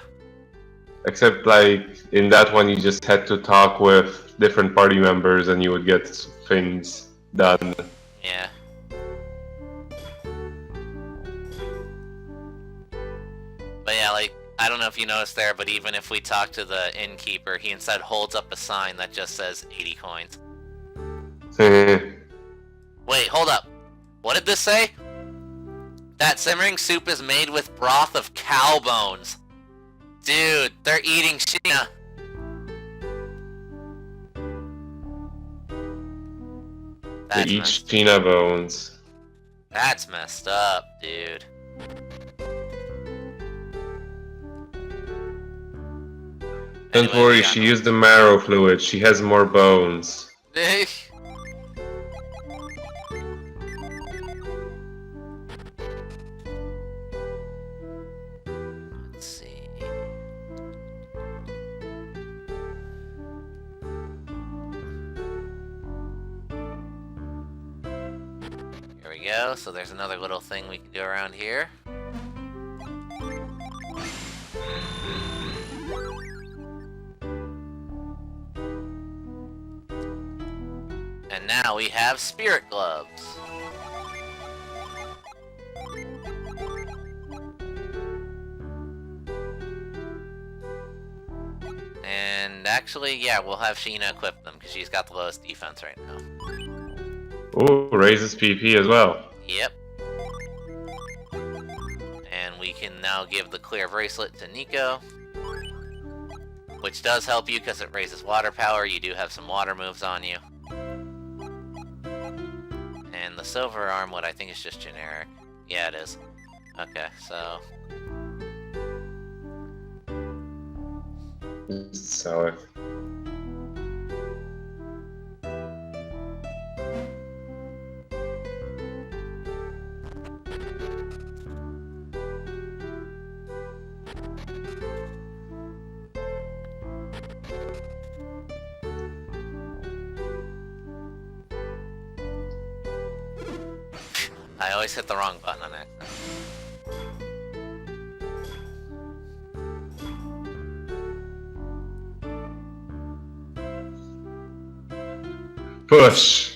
Except like in that one you just had to talk with different party members and you would get things done. Yeah. But yeah, like, I don't know if you noticed there, but even if we talk to the innkeeper, he instead holds up a sign that just says 80 coins. Wait, hold up. What did this say? That simmering soup is made with broth of cow bones. Dude, they're eating Sheena. They eat Sheena bones. That's messed up, dude. Don't worry, she used the marrow fluid. She has more bones. Let's see. Here we go. So there's another little thing we can do around here. And now now we have Spirit Gloves. And actually, yeah, we'll have Sheena equip them, because she's got the lowest defense right now. Ooh, raises PP as well. Yep. And we can now give the clear bracelet to Nico. Which does help you, because it raises water power. You do have some water moves on you. And the silver armlet, I think, is just generic. Yeah, it is. Okay, so... Sell it. I always hit the wrong button on accident. Push!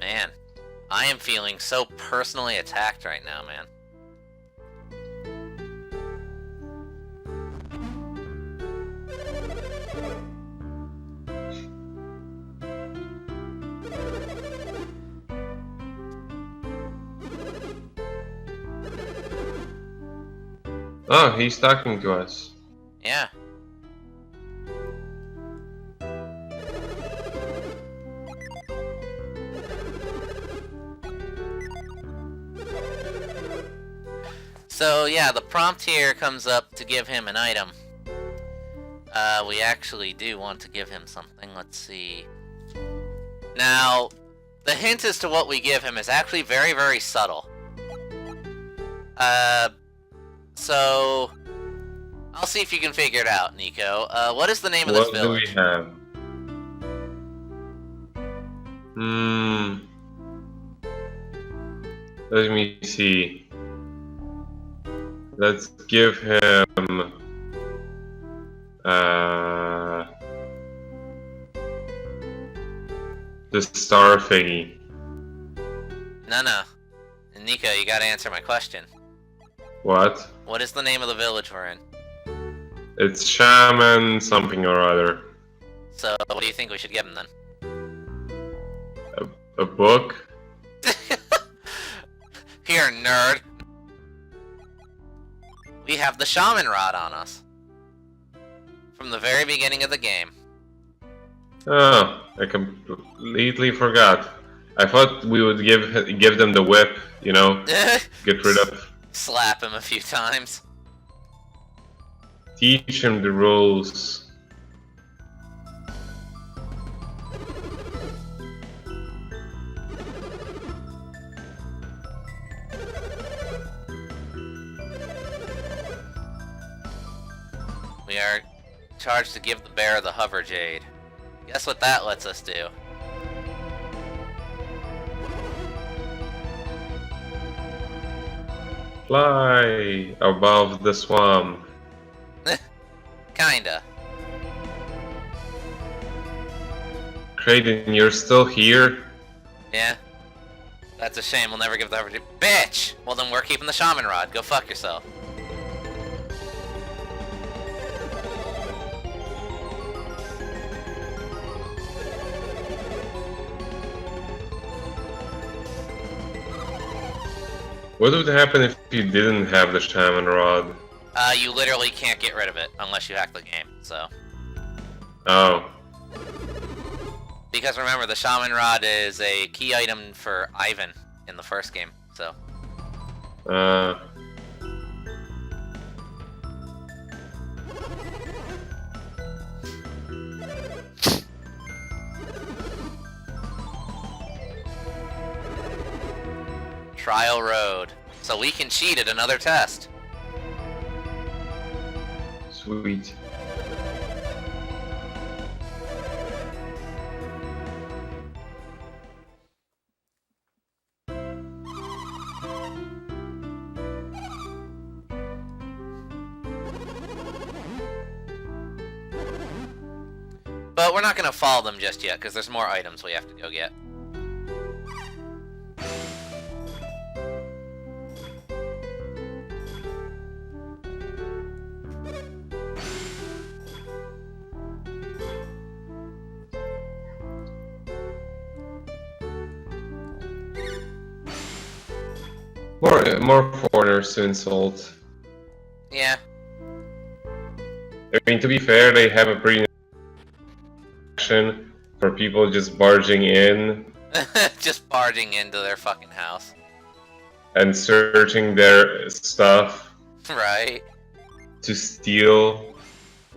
Man, I am feeling so personally attacked right now, man. Oh, he's talking to us. Yeah. So yeah, the prompt here comes up to give him an item. We actually do want to give him something. Let's see. Now, the hint as to what we give him is actually very, very subtle. So I'll see if you can figure it out, Nico. What is the name of this village? What do we have? Let me see. Let's give him the star thingy. No. Nico, you gotta answer my question. What? What is the name of the village we're in? It's shaman something or other. So, what do you think we should give him then? A book? Here, nerd. We have the shaman rod on us. From the very beginning of the game. Oh, I completely forgot. I thought we would give them the whip, you know? Get rid of... Slap him a few times. Teach him the rules. We are charged to give the bear the hover jade. Guess what that lets us do? Fly above the swamp. Kinda. Kraden, you're still here? Yeah? That's a shame, we'll never give the hover jade. Bitch! Well then we're keeping the shaman rod, go fuck yourself. What would happen if you didn't have the shaman rod? You literally can't get rid of it unless you hack the game, so. Oh. Because remember, the shaman rod is a key item for Ivan in the first game, so. Trial Road. So we can cheat at another test. Sweet. But we're not going to follow them just yet, because there's more items we have to go get. More foreigners to insult. Yeah. I mean, to be fair, they have a pretty action for people just barging in. Just barging into their fucking house. And searching their stuff. Right. To steal.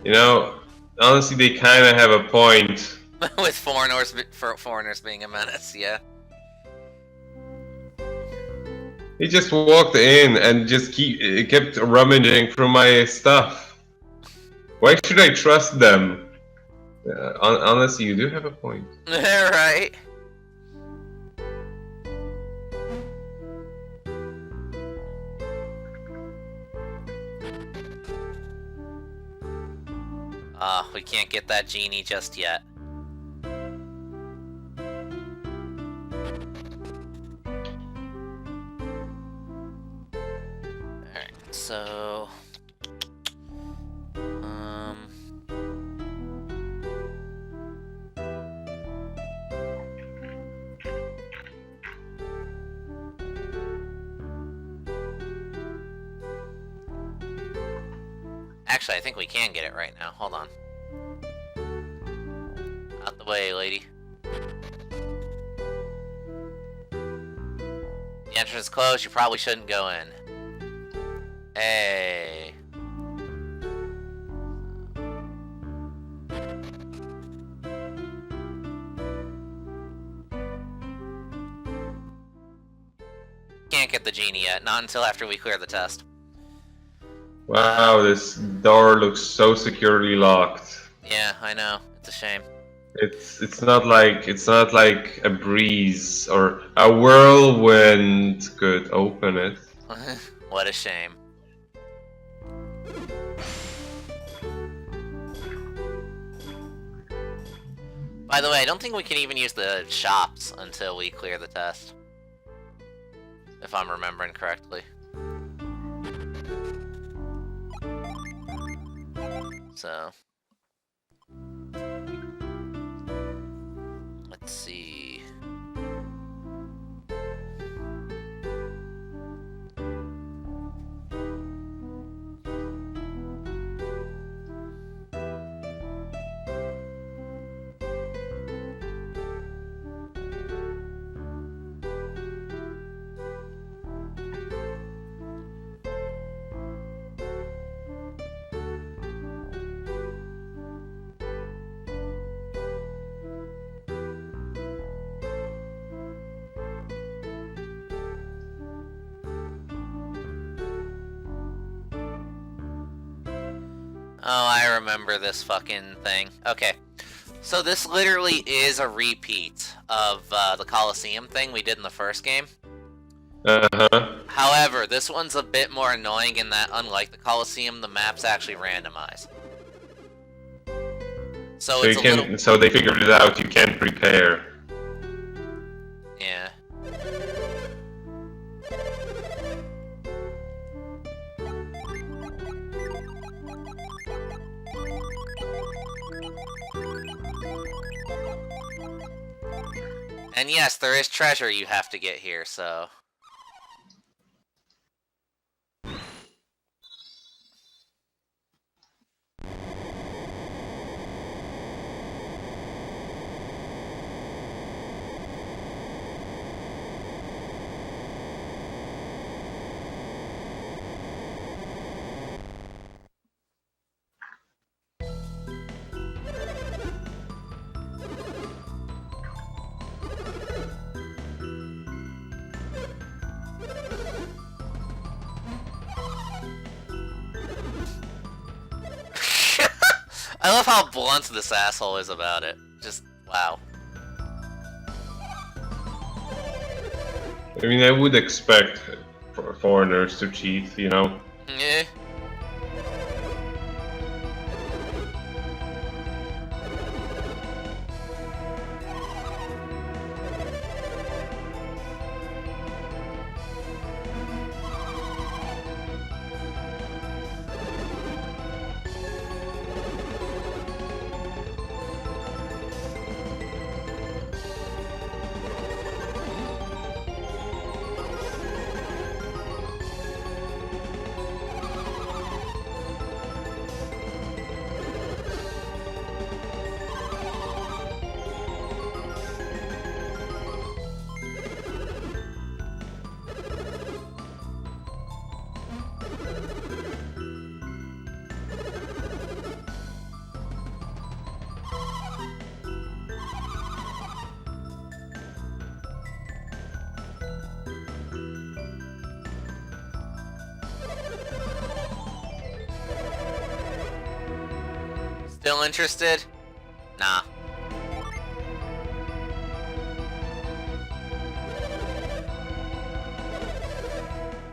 You know, honestly, they kind of have a point. With foreigners being a menace, yeah. He just walked in and just kept rummaging through my stuff. Why should I trust them? Honestly, you do have a point. Right. We can't get that genie just yet. Alright, so... Actually, I think we can get it right now. Hold on. Out the way, lady. The entrance is closed. You probably shouldn't go in. Hey. Can't get the genie yet. Not until after we clear the test. Wow, this door looks so securely locked. Yeah, I know. It's a shame. It's not like a breeze or a whirlwind could open it. What a shame. By the way, I don't think we can even use the shops until we clear the test. If I'm remembering correctly. So... let's see... Oh, I remember this fucking thing. Okay. So this literally is a repeat of the Coliseum thing we did in the first game. Uh-huh. However, this one's a bit more annoying in that, unlike the Coliseum, the map's actually randomized. So it's so they figured it out, you can't prepare. Yeah. And yes, there is treasure you have to get here, so... I love how blunt this asshole is about it. Just, wow. I mean, I would expect foreigners to cheat, you know? Yeah. Still interested? Nah.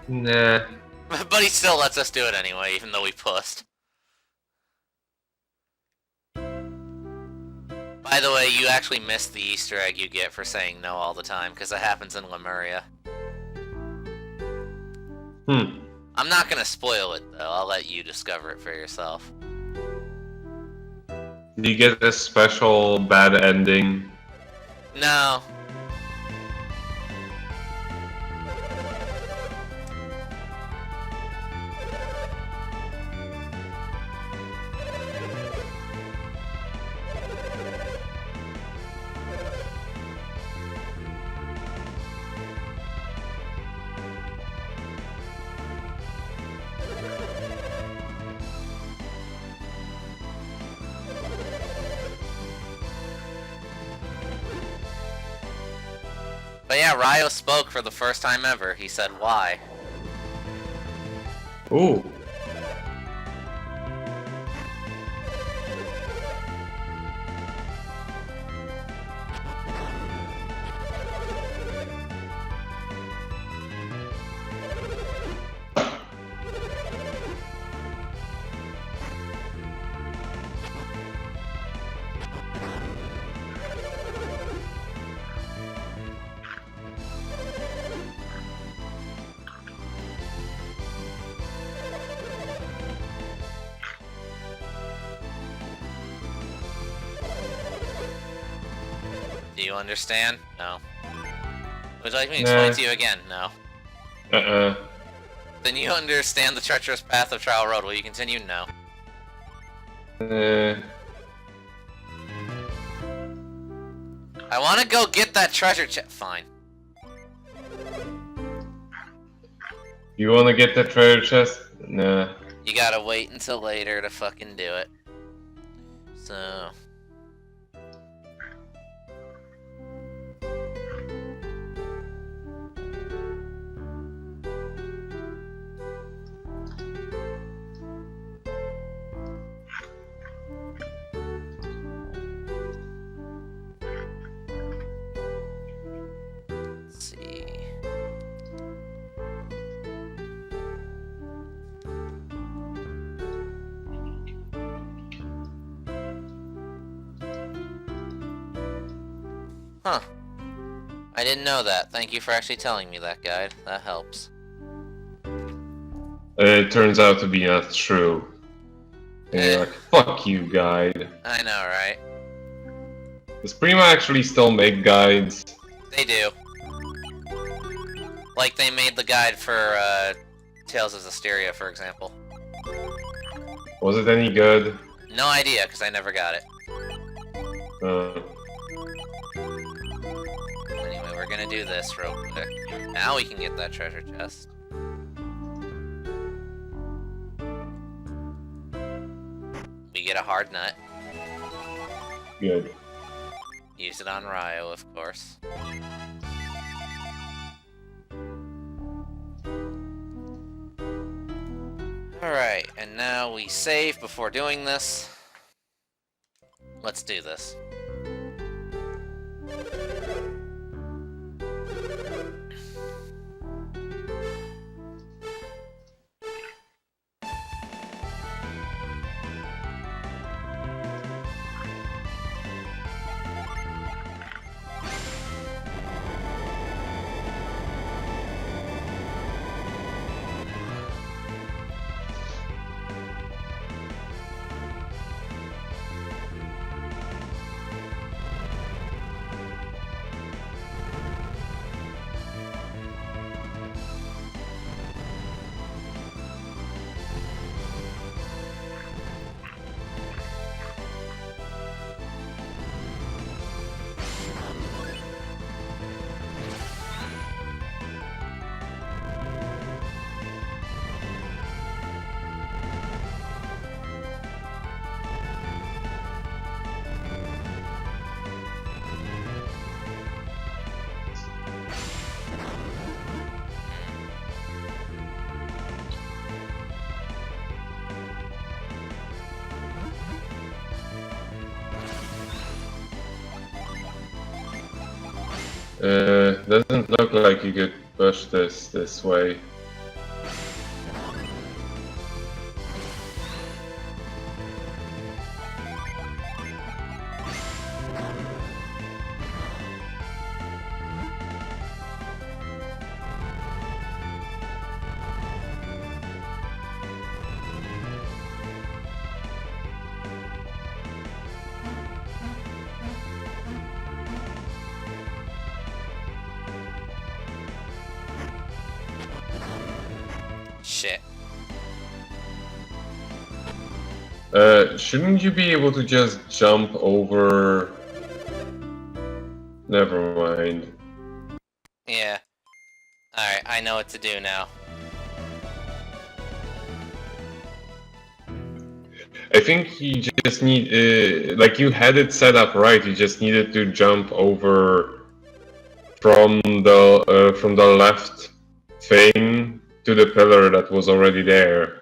Nah. But he still lets us do it anyway, even though we pussed. By the way, you actually missed the Easter egg you get for saying no all the time, because it happens in Lemuria. I'm not gonna spoil it, though. I'll let you discover it for yourself. Do you get a special bad ending? No. But yeah, Ryo spoke for the first time ever. He said why. Ooh. Do you understand? No. Would you like me to explain to you again? No. Then you understand the treacherous path of Trial Road. Will you continue? No. I want to go get that treasure chest. Fine. You wanna get the treasure chest? Nah. You gotta wait until later to fucking do it. So... let's see... Huh. I didn't know that. Thank you for actually telling me that, guide. That helps. It turns out to be not true. And you're like, fuck you, guide. I know, right? Does Prima actually still make guides? They do. Like, they made the guide for, Tales of Zestiria, for example. Was it any good? No idea, because I never got it. Anyway, we're gonna do this real quick. Now we can get that treasure chest. We get a hard nut. Good. Use it on Ryo, of course. Alright, and now we save before doing this. Let's do this. Doesn't look like you could push this way. Shit. Shouldn't you be able to just jump over... Never mind. Yeah. Alright, I know what to do now. I think you just need... like, you had it set up right, you just needed to jump over from the left thing to the pillar that was already there.